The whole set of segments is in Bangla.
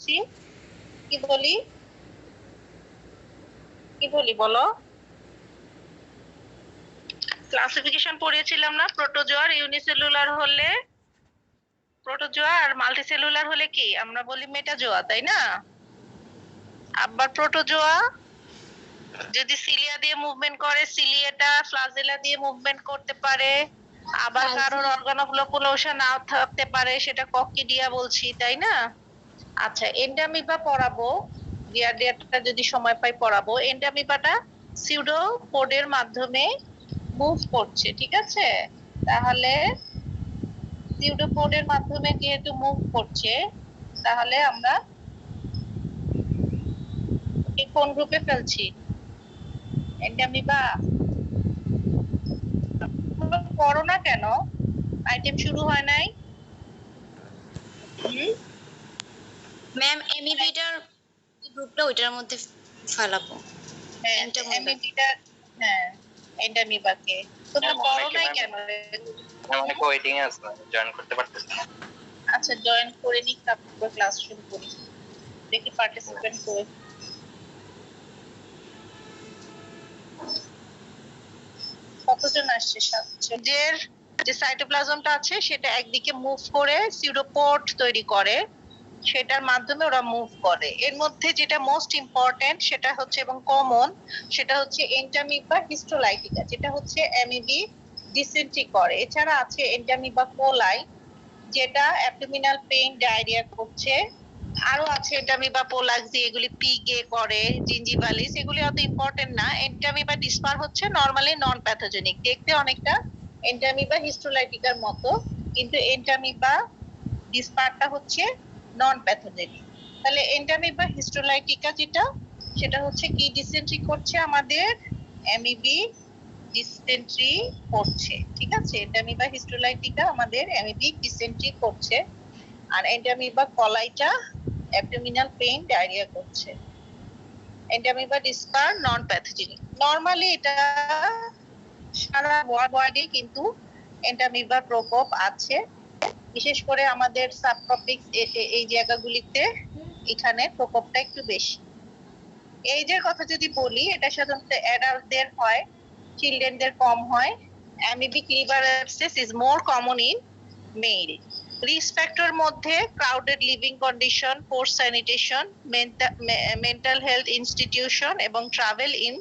পড়ছি। কি বলি কি বলি বলো? ক্লাসিফিকেশন পড়িয়েছিলাম না, প্রোটোজোয়া আর ইউনিসেলুলার হলে প্রোটোজোয়া আর মাল্টিসেলুলার হলে কি আমরা বলি মেটাজোয়া, তাই না? আবার প্রোটোজোয়া যদি সিলিয়া দিয়ে মুভমেন্ট করে, সিলিয়াটা ফ্লাজেলা দিয়ে মুভমেন্ট করতে পারে। আবার কারোর অর্গান অফ লোকোমোশন নাও থাকতে পারে, সেটা কক্সিডিয়া বলছি, তাই না? আচ্ছা, এন্ডামিবা পড়াবো, ডিয়ারডিয়াটা যদি সময় পাই পড়াবো। এন্ডামিবাটা সিউডোপোডের মাধ্যমে মুভ করছে, ঠিক আছে? তাহলে সিউডোপোডের মাধ্যমে যেহেতু মুভ করছে, তাহলে আমরা কোন গ্রুপে ফেলছি? এন্ডামিবা। পড়ো না কেন? আইটেম শুরু হয় নাই? ম্যাম এমিবিটার গ্রুপটা ওইটার মধ্যে ফেলাবো। হ্যাঁ, এমিবিটা। হ্যাঁ, এন্ডামিবাকে তোমরা পড়ো নাই কেন? অনেক ওয়েটিং এ আছে, জয়েন করতে পারতেছি না। আচ্ছা, জয়েন করে নিক, তারপর ক্লাস শুরু করি। দেখি পার্টিসিপেন্ট করে। কতজন আসছে? 7 জনের যে সাইটোপ্লাজমটা আছে সেটা একদিকে মুভ করে সিউডোপোড তৈরি করে, সেটার মাধ্যমে ওরা মুভ করে। এর মধ্যে যেটা মোস্ট ইম্পর্টেন্ট সেটা হচ্ছে এবং কমন, সেটা হচ্ছে এন্টামিবা হিস্টোলাইটিকা, যেটা হচ্ছে অ্যামিবি ডিসেন্ট্রি করে। এছাড়া আছে এন্টামিবা কোলাই, যেটা অ্যাবডোমিনাল পেইন ডায়রিয়া করছে। আরো আছে এন্টামিবা পোলাক্সি, এগুলি পিগে করে, জিঞ্জিভালিস, এগুলি অত ইম্পর্টেন্ট না। এন্টামিবা ডিসপার হচ্ছে নরমালি নন প্যাথোজেনিক, দেখতে অনেকটা এন্টামিবা হিস্টোলাইটিকার মতো, কিন্তু এন্টামিবা ডিসপারটা হচ্ছে নন প্যাথোজেনিক। তাহলে এন্টামিবা হিস্টোলাইটিকা যেটা, সেটা হচ্ছে কি ডিসেন্ট্রি করছে, আমাদের অ্যামিবি ডিসেন্ট্রি করছে, ঠিক আছে? এন্টামিবা হিস্টোলাইটিকা আমাদের অ্যামিবি ডিসেন্ট্রি করছে, আর এন্টামিবা কলাইটা অ্যাবডোমিনাল পেইন ডায়রিয়া করছে। এন্টামিবা ডিসপার নন প্যাথোজেনিক। নরমালি এটা সারা ওয়ার্ল্ডে কিন্তু এন্টামিবার প্রকোপ আছে, বিশেষ করে আমাদের সাবট্রপিক্স এই জায়গাগুলিতে এখানে প্রকোপটা একটু বেশি। এইজের কথা যদি বলি, এটা সাধারণত অ্যাডাল্টদের হয়, চিলড্রেনদের কম হয়। Amoebic liver abscess is more common in male. Risk factor মধ্যে crowded living condition, poor sanitation, mental health institution এবং ট্রাভেল ইন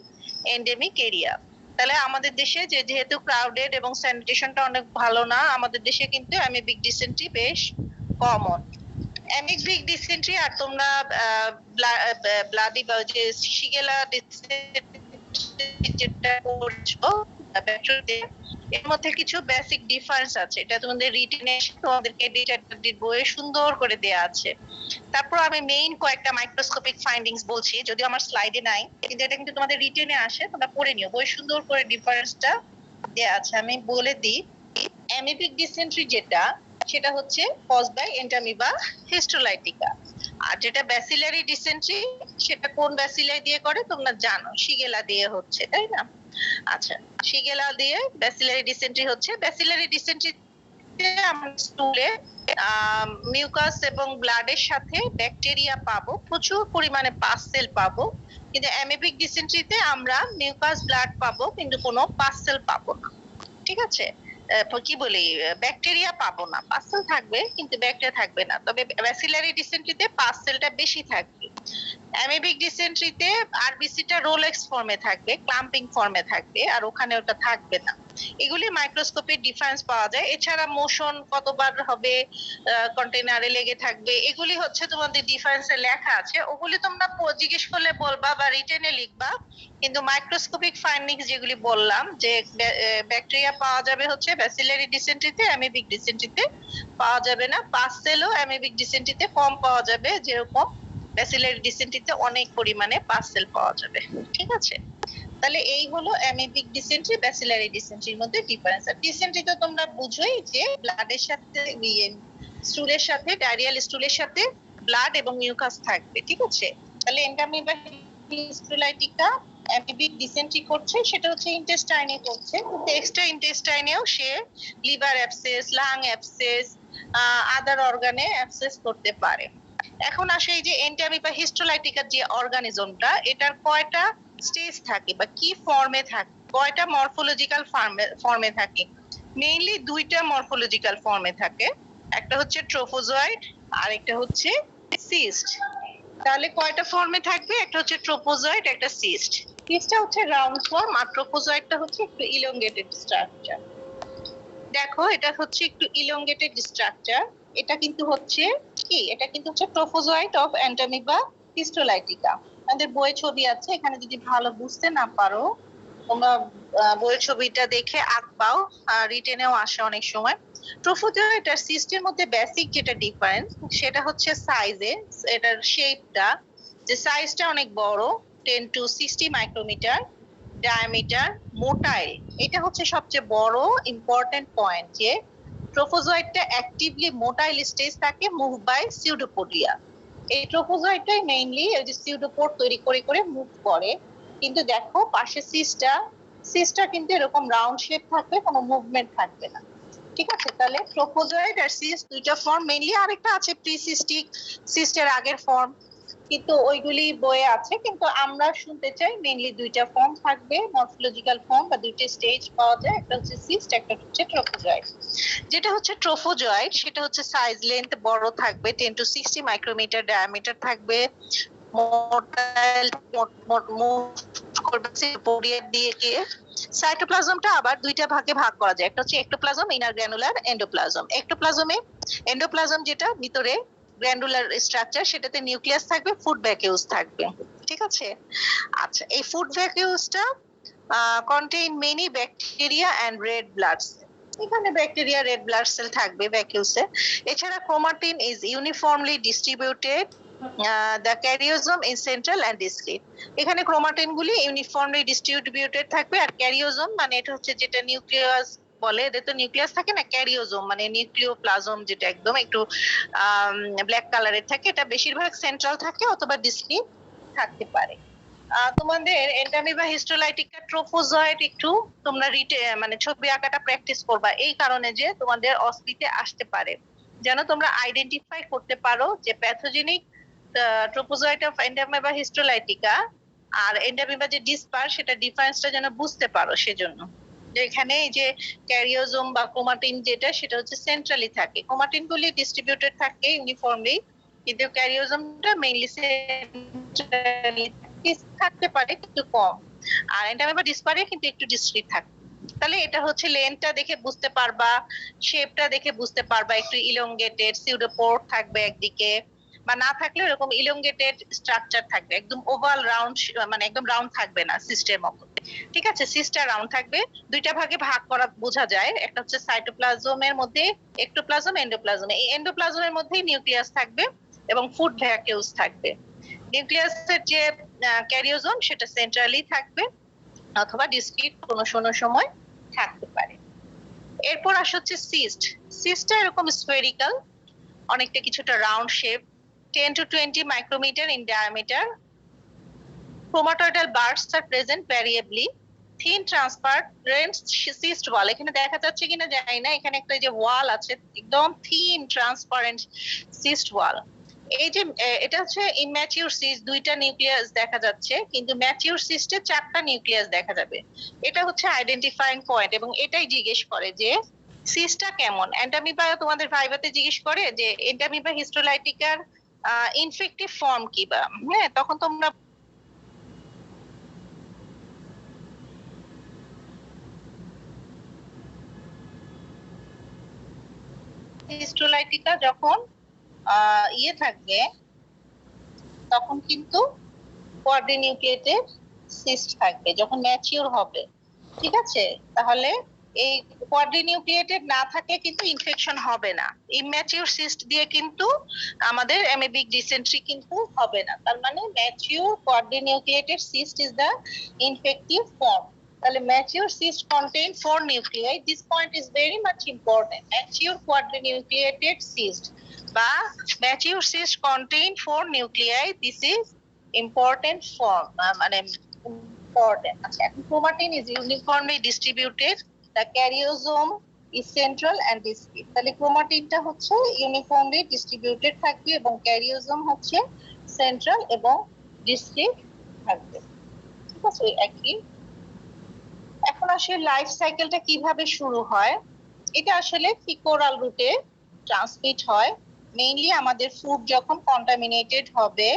এন্ডেমিক এরিয়া। তাহলে আমাদের দেশে যেহেতু ক্রাউডেড এবং স্যানিটেশনটা অনেক ভালো না, আমাদের দেশে কিন্তু অ্যামিবিক ডিসেন্ট্রি বেশ কমন। অ্যামিবিক ডিসেন্ট্রি আর তোমরা ব্লাডি বা যে শিগেলা ডিসেন্ট্রি যেটা করছো, এর মধ্যে কিছু বেসিক ডিফারেন্স আছে। এটা তোমাদের রিটেনে তোমাদেরকে বইয়ে সুন্দর করে দেয়া আছে। তারপর আমি মেইন কয়েকটা মাইক্রোস্কোপিক ফাইন্ডিংস বলছি, যদিও আমার স্লাইডে নাই, কিন্তু এটা কিন্তু তোমাদের রিটেনে আসে, তোমরা পড়ে নিও, বই সুন্দর করে ডিফারেন্সটা দেয়া আছে। আমি বলে দিই, অ্যামিবিক ডিসেন্ট্রি যেটা, সেটা হচ্ছে কজ বাই এন্টামিবা হিস্টোলাইটিকা। আর যেটা ব্যাসিলারি ডিসেন্ট্রি, সেটা কোন ব্যাসিলাই দিয়ে করে তোমরা জানো, শিগেলা দিয়ে হচ্ছে, তাই না? আচ্ছা, শিগেলা দিয়ে ব্যাসিলারি ডিসেন্ট্রি হচ্ছে। ব্যাসিলারি ডিসেন্ট্রিতে আমরা স্টুলে মিউকাস এবং ব্লাডের সাথে ব্যাকটেরিয়া পাবো, প্রচুর পরিমাণে পাস সেল পাবো। কিন্তু অ্যামিবিক ডিসেন্ট্রিতে আমরা মিউকাস ব্লাড পাবো, কিন্তু কোনো পাস সেল পাবো না, ঠিক আছে? কি বলি, ব্যাকটেরিয়া পাবো না, পাস সেল থাকবে কিন্তু ব্যাকটেরিয়া থাকবে না। তবে ব্যাসিলারি ডিসেন্ট্রিতে পাস সেলটা বেশি থাকবে। অ্যামিবিক ডিসেন্ট্রিতে আরবিসিটা রোলেক্স ফর্মে থাকবে, ক্লাম্পিং ফর্মে থাকবে, আর ওখানে ওটা থাকবে না। এগুলি মাইক্রোস্কোপিক ডিফারেন্স পাওয়া যায়। এছাড়া মোশন কতবার হবে, কন্টেনারে লেগে থাকবে, এগুলি হচ্ছে তোমাদের ডিফারেন্সে লেখা আছে, ওগুলি তোমরা জিজ্ঞেস করলে বলবা বা রিটেনে লিখবা। কিন্তু মাইক্রোস্কোপিক ফাইন্ডিংস যেগুলি বললাম, যে ব্যাকটেরিয়া পাওয়া যাবে হচ্ছে ব্যাসিলারি ডিসেন্ট্রিতে, অ্যামিবিক ডিসেন্ট্রিতে পাওয়া যাবে না। পাস সেলও অ্যামিবিক ডিসেন্ট্রিতে কম পাওয়া যাবে, যেরকম ব্যাসিলারি ডিসেন্ট্রিতে অনেক পরিমাণে পাস সেল পাওয়া যাবে, ঠিক আছে? তাহলে এই হলো অ্যামিবিক ডিসেন্ট্রি ব্যাসিলারি ডিসেন্ট্রির মধ্যে ডিফারেন্স। আর ডিসেন্ট্রি তো তোমরা বুঝোই যে ব্লাডের সাথে স্টুলের সাথে, ডায়রিয়াল স্টুলের সাথে ব্লাড এবং মিউকাস থাকবে, ঠিক আছে? তাহলে এন্টামিবা হিস্টোলাইটিকা অ্যামিবিক ডিসেন্ট্রি করছে, সেটা হচ্ছে ইন্টেস্টাইনে করছে, কিন্তু এক্সট্রা ইন্টেস্টাইনেও সে লিভার অ্যাবসেস, লাং অ্যাবসেস, আদার অর্গানে অ্যাবসেস করতে পারে। এখন আসে এই যে এন্টামিবা হিস্টোলাইটিকার যে অর্গানিজমটা, এটার কয়টা স্টেজ থাকে বা কি ফর্মে থাকে, কয়টা মরফোলজিক্যাল ফর্মে থাকে? মেইনলি দুইটা মরফোলজিক্যাল ফর্মে থাকে, একটা হচ্ছে ট্রোফোজয়েড আর একটা হচ্ছে সিস্ট। তাহলে কয়টা ফর্মে থাকবে? একটা হচ্ছে ট্রোপোজয়েড, একটা সিস্ট। সিস্টটা হচ্ছে রাউন্ড ফর্ম আর ট্রোপোজয়েডটা হচ্ছে একটু ইলংগেটেড স্ট্রাকচার। দেখো এটা হচ্ছে একটু ইলংগেটেড স্ট্রাকচার। এটা কিন্তু হচ্ছে কি, এটা কিন্তু হচ্ছে ট্রোফোজয়েড অফ এন্টামিবা হিস্টোলাইটিকা। আমাদের বইয়ে ছবি আছে, এখানে যদি ভালো বুঝতে না পারো তোমরা বইয়ের ছবিটা দেখে আঁকবাও, রিটেনেও আসে অনেক সময়। ট্রোফোজয়েড আর সিস্টের মধ্যে বেসিক যেটা ডিফারেন্স সেটা হচ্ছে সাইজে। এটার শেপটা, যে সাইজটা অনেক বড়, 10 to 60 মাইক্রোমিটার ডায়ামিটার, মোটাইল। এটা হচ্ছে সবচেয়ে বড় ইম্পর্টেন্ট পয়েন্ট, যে ট্রোফোজয়েডটা অ্যাক্টিভলি মোটাইল স্টেজ থাকে, মুভ বাই সিউডোপোডিয়া। এই ট্রোফোজয়েডটাই মেইনলি ওই যে সিউডোপোড তৈরি করে করে মুভ করে। কিন্তু দেখো পাশে সিস্টা কিন্তু এরকম রাউন্ড শেপ থাকবে, কোনো মুভমেন্ট থাকবে না। ঠিক আছে, তাহলে ট্রোফোজয়েড আর সিস্ট দুইটা ফর্ম মেইনলি। আরেকটা আছে প্রিসিস্টিক, সিস্টের আগের ফর্ম, কিন্তু ওইগুলি বইয়ে আছে। কিন্তু আমরা শুনতে চাই মেইনলি দুইটা ফর্ম থাকবে, মরফোলজিক্যাল ফর্ম বা দুইটা স্টেজ পাওয়া যায়, একটা হচ্ছে সিস্ট, একটা হচ্ছে ট্রোফোজয়েড। যেটা হচ্ছে ট্রোফোজয়েড সেটা হচ্ছে সাইজ লেন্থ বড় থাকবে, 10 to 60 মাইক্রোমিটার ডায়ামিটার থাকবে, মোটাইল মুভ করবে সিউডোপোডিয়া দিয়ে গিয়ে। সাইটোপ্লাজমটা আবার দুইটা ভাগে ভাগ করা যায়, একটা হচ্ছে ectoplasm, inner granular, endoplasm. Endoplasm যেটা ভিতরে গ্র্যানুলার স্ট্রাকচার, সেটাতে নিউক্লিয়াস থাকবে, ফুড ভ্যাকিউলস থাকবে। ঠিক আছে, আচ্ছা এই ফুড ভ্যাকিউলসটা contain many bacteria and red blood cell. এখানে ব্যাকটেরিয়া, রেড ব্লাড সেল থাকবে ভ্যাকিউলসে। এছাড়া chromatin is uniformly distributed, the karyosome in central and discrete. এখানে ক্রোমাটিন গুলি ইউনিফর্মলি ডিস্ট্রিবিউটেড থাকবে, আর ক্যারিওজোম মানে এটা হচ্ছে যেটা নিউক্লিয়াস বলে, এদের তো নিউক্লিয়াস থাকে না, ক্যারিওজোম মানে নিউক্লিওপ্লাজম, যেটা একদম একটু ব্ল্যাক কালারের থাকে, এটা বেশিরভাগ সেন্ট্রাল থাকে অথবা ডিসক্রিট থাকতে পারে। তোমাদের এন্টামিবা হিস্টোলাইটিকা ট্রোফোজয়েড একটু তোমরা মানে ছবি আঁকাটা প্র্যাকটিস করবা, এই কারণে যে তোমাদের অস্পিতে আসতে পারে, যেন তোমরা আইডেন্টিফাই করতে পারো যে pathogenic trophozoite of Entamoeba histolytica আর এন্টামিবা যে ডিসপার, সেটা ডিফারেন্সটা যেন বুঝতে পারো। সেজন্য যে এখানে এই যে ক্যারিওজোম বা ক্রোমাটিন যেটা, সেটা হচ্ছে সেন্ট্রালি থাকে, ক্রোমাটিন গুলি ডিস্ট্রিবিউটেড থাকে ইউনিফর্মলি, কিন্তু ক্যারিওজোমটা মেইনলি সেন্ট্রালি থাকতে পারে, কিন্তু কম। আর এন্টামিবা ডিসপারে কিন্তু একটু ডিসক্রিট থাকে। তাহলে এটা হচ্ছে লেন্থটা দেখে বুঝতে পারবা, শেপটা দেখে বুঝতে পারবা, একটু ইলংগেটেড সিউডোপোড থাকবে একদিকে, বা না থাকলে এরকম ইলংগেটেড স্ট্রাকচার থাকবে, একদম ওভাল রাউন্ড, মানে একদম রাউন্ড থাকবে না সিস্টেম মতো। ঠিক আছে, সিস্টার রাউন্ড থাকবে। দুইটা ভাগে ভাগ করা বোঝা যায়, একটা হচ্ছে সাইটোপ্লাজমের মধ্যে এক্টোপ্লাজম, এন্ডোপ্লাজম। এই এন্ডোপ্লাজমের মধ্যেই নিউক্লিয়াস থাকবে এবং ফুড ভ্যাকিউলস থাকবে। নিউক্লিয়াসের যে ক্যারিওজোম সেটা সেন্ট্রালি থাকবে অথবা ডিসক্রিট কোনো সময় থাকতে পারে। এরপর আসে হচ্ছে সিস্টটা এরকম স্ফেরিক্যাল, অনেকটা কিছুটা round shape, 10 to 20 micrometer in diameter. Chromatoidal buds are present variably. Thin transparent cyst wall, এখানে দেখা যাচ্ছে কিনা জানি না, এখানে একটা যে ওয়াল আছে একদম থিন ট্রান্সপারেন্ট সিস্ট ওয়াল। এই যে এটা হচ্ছে ইম্যাচিউর সিস্ট, দুইটা নিউক্লিয়াস দেখা যাচ্ছে, কিন্তু ম্যাচিউর সিস্টে 4টা নিউক্লিয়াস দেখা যাবে। এটা হচ্ছে আইডেন্টিফাইং পয়েন্ট, এবং এটাই জিজ্ঞেস করে যে সিস্টটা কেমন। এন্টামিবা তোমাদের ভাইভাতে জিজ্ঞেস করে যে এন্টামিবা হিস্টোলাইটিকার ইনফেক্টিভ ফর্ম কি, বা হ্যাঁ তখন তোমরা হিস্টোলাইটিকা যখন ইয়ে থাকবে তখন কিন্তু কোয়াড্রিনিউক্লিয়েটেড সিস্ট থাকবে যখন ম্যাচিউর হবে। ঠিক আছে, তাহলে এই কোয়াড্রিনিউক্লিয়েটেড না থাকলে কিন্তু ইনফেকশন হবে না। ইম্যাচিউর সিস্ট দিয়ে কিন্তু আমাদের অ্যামিবিক ডিসেন্ট্রি কিন্তু হবে না। তার মানে mature quadrinucleated cyst is the infective form. তাহলে mature cyst contain 4 nuclei. This point is very much important. Mature quadrinucleated cyst বা mature cyst contain 4 nuclei. This is important form, মানে important. আচ্ছা, এখন chromatin is uniformly distributed. The karyosome is central and discrete। তাহলে ক্রোমাটিনটা হচ্ছে ইউনিফর্মলি ডিস্ট্রিবিউটেড থাকবে এবং ক্যারিওজোম হচ্ছে সেন্ট্রাল এবং ডিসক্রিট থাকবে। ঠিক আছে, একই। এখন আসে লাইফ সাইকেলটা কিভাবে শুরু হয়। এটা আসলে ফিকোরাল রুটে ট্রান্সমিট হয়। মেইনলি আমাদের ফুড যখন কন্টামিনেটেড হবে,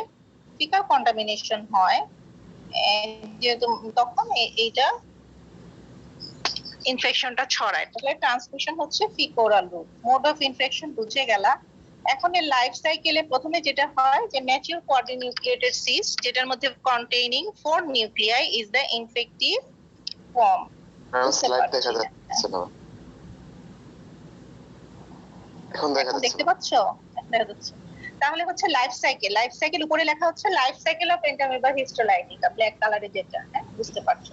ফিকাল কন্টামিনেশন হয়, যেহেতু তখন এইটা ইনফেকশনটা ছড়ায়। তাহলে ট্রান্সমিশন হচ্ছে ফিকোরাল রুট। মোড অফ ইনফেকশন বুঝে গেলা। এখন এর লাইফ সাইকেলে প্রথমে যেটা হয় যে ম্যাচিউর কোয়াড্রিনিউক্লিয়েটেড সিস্ট, যেটার মধ্যে containing 4 nuclei is the infective form. Slide দেখা যাচ্ছে না, এখন দেখা যাচ্ছে। দেখতে পাচ্ছ? দেখা যাচ্ছে। তাহলে হচ্ছে লাইফ সাইকেল। লাইফ সাইকেল উপরে লেখা হচ্ছে life cycle of Entamoeba histolytica, black কালারে যেটা, হ্যাঁ বুঝতে পারছো।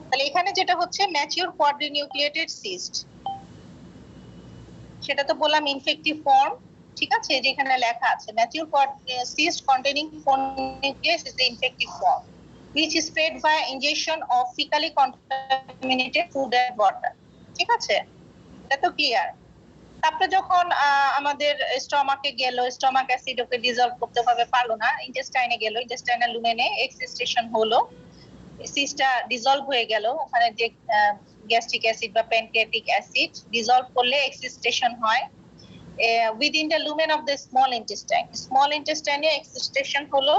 তাহলে এখানে যেটা হচ্ছে ম্যাচিউর কোয়াড্রিনিউক্লিয়েটেড সিস্ট, সেটা তো বললাম ইনফেক্টিভ ফর্ম। ঠিক আছে, যেখানে লেখা আছে mature cyst containing 4 nucleus is the infective form which is spread by ingestion of fecally contaminated food and water। ঠিক আছে, এটা তো ক্লিয়ার। তারপরে যখন আমাদের স্টমাকে গেল, স্টমাক অ্যাসিড ওকে ডিসলভ করতে হবে, পারলো না, ইন্টেস্টাইনে গেল, ইন্টেস্টাইনাল লুমেনে এক্সিস্টেশন হলো, সিস্টটা ডিসলভ হয়ে গেল। ওখানে যে গ্যাস্ট্রিক অ্যাসিড বা প্যানক্রিয়াটিক অ্যাসিড ডিসলভ করলে এক্সিস্টেশন হয় within the lumen of the small intestine। Small ইন্টেস্টাইনে এক্সিস্টেশন হলো।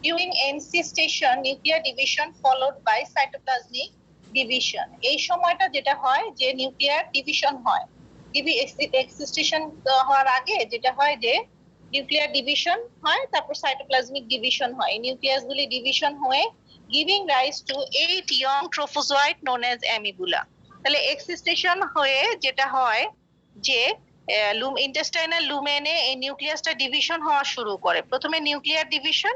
during encystation nuclear division followed by cytoplasmic division। এই সময়টা যেটা হয় যে নিউক্লিয়ার ডিভিশন হয়। এক্সিস্টেশন হওয়ার আগে যেটা হয় যে নিউক্লিয়ার ডিভিশন হয়, তারপর সাইটোপ্লাজমিক ডিভিশন হয়। নিউক্লিয়াস গুলি ডিভিশন হয়ে giving rise to 8 young trophozoite known as amibula। তাহলে এক্সিস্টেশন হয়ে যেটা হয় যে ইন্টেস্টাইনাল লুমেনে এই নিউক্লিয়াসটা ডিভিশন হওয়া শুরু করে। প্রথমে নিউক্লিয়ার ডিভিশন,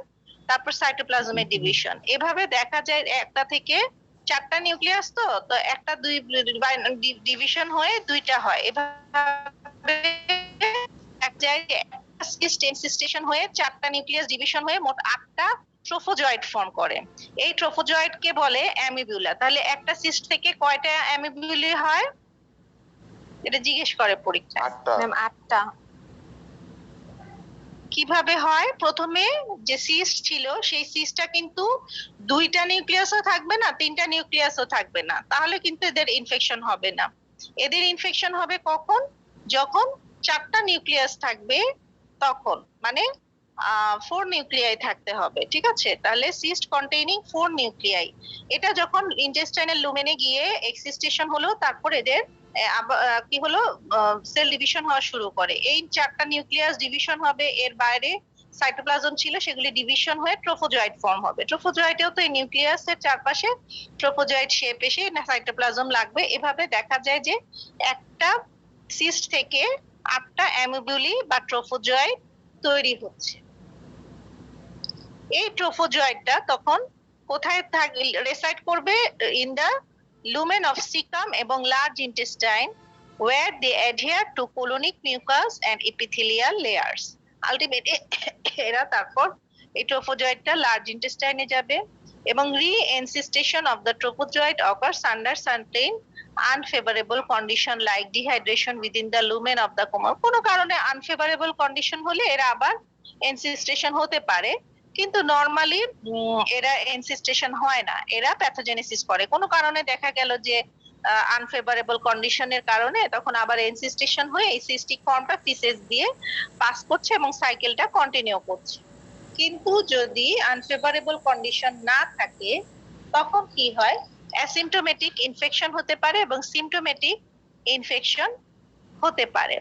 তারপর সাইটোপ্লাজমের ডিভিশন। এভাবে দেখা যায় একটা থেকে 4টা নিউক্লিয়াস, তো একটা দুই ডিভিশন হয়ে 2টা হয়। এভাবে এক জায়গায় এক্সিস্টেশন হয়ে 4টা নিউক্লিয়াস ডিভিশন হয়ে মোট 8টা ট্রোফোজয়েড ফর্ম করে। এই ট্রোফোজয়েডকে বলে অ্যামিবুলা। তাহলে একটা সিস্ট থেকে কয়টা অ্যামিবুলি হয় এটা জিজ্ঞেস করে পরীক্ষায়। 8টা। ম্যাম 8টা। কিভাবে হয়? প্রথমে যে সিস্ট ছিল সেই সিস্টটা কিন্তু 2টা নিউক্লিয়াসও থাকবে না, 3টা নিউক্লিয়াসও থাকবে না, তাহলে কিন্তু এদের ইনফেকশন হবে না। এদের ইনফেকশন হবে কখন? যখন 4টা নিউক্লিয়াস থাকবে তখন, মানে 4 নিউক্লিয়াই থাকতে হবে। ঠিক আছে, তাহলে সিস্ট কন্টেইনিং 4 নিউক্লিয়াই, এটা যখন ইন্টেস্টাইনাল লুমেনে গিয়ে এক্সিস্টেশন হলো, তারপর এদের কি হলো, সেল ডিভিশন হওয়া শুরু করে। এই 4টা নিউক্লিয়াস ডিভিশন হবে, এর বাইরে সাইটোপ্লাজম ছিল সেগুলি ডিভিশন হয়ে ট্রোফোজয়েড ফর্ম হবে। ট্রোফোজয়েডেও তো এই নিউক্লিয়াসের চারপাশে ট্রোফোজয়েড শেপ এসে সাইটোপ্লাজম লাগবে। এভাবে দেখা যায় যে একটা সিস্ট থেকে 8টা অ্যামিবুলি বা ট্রোফোজয়েড তৈরি হচ্ছে। এই ট্রোফোজয়েডটা তখন কোথায় রেসাইড করবে? In the lumen of cecum এবং large intestine where they adhere to colonic mucus and epithelial layers। Ultimately এরা তারপর এই ট্রোফোজয়েডটা লার্জ ইন্টেস্টাইনে যাবে এবং re-encystation of the trophozoite occurs under certain unfavorable condition like dehydration within the lumen of the comma। কোনো কারণে unfavorable condition হলে এরা আবার এনসিস্টেশন হতে পারে, কিন্তু নরমালি এরা এনসিস্টেশন হয় না, এরা প্যাথোজেনেসিস করে। কোনো কারণে দেখা গেল যে আনফেভারেবল কন্ডিশনের কারণে তখন আবার এনসিস্টেশন হয়ে এই সিস্টিক ফর্মটা ফিসেস দিয়ে পাস করছে এবং সাইকেলটা কন্টিনিউ করছে। কিন্তু যদি আনফেভারেবল কন্ডিশন না থাকে তখন কি হয়? অ্যাসিম্পটোমেটিক ইনফেকশন হতে পারে এবং সিম্পটোমেটিক ইনফেকশন হতে পারে।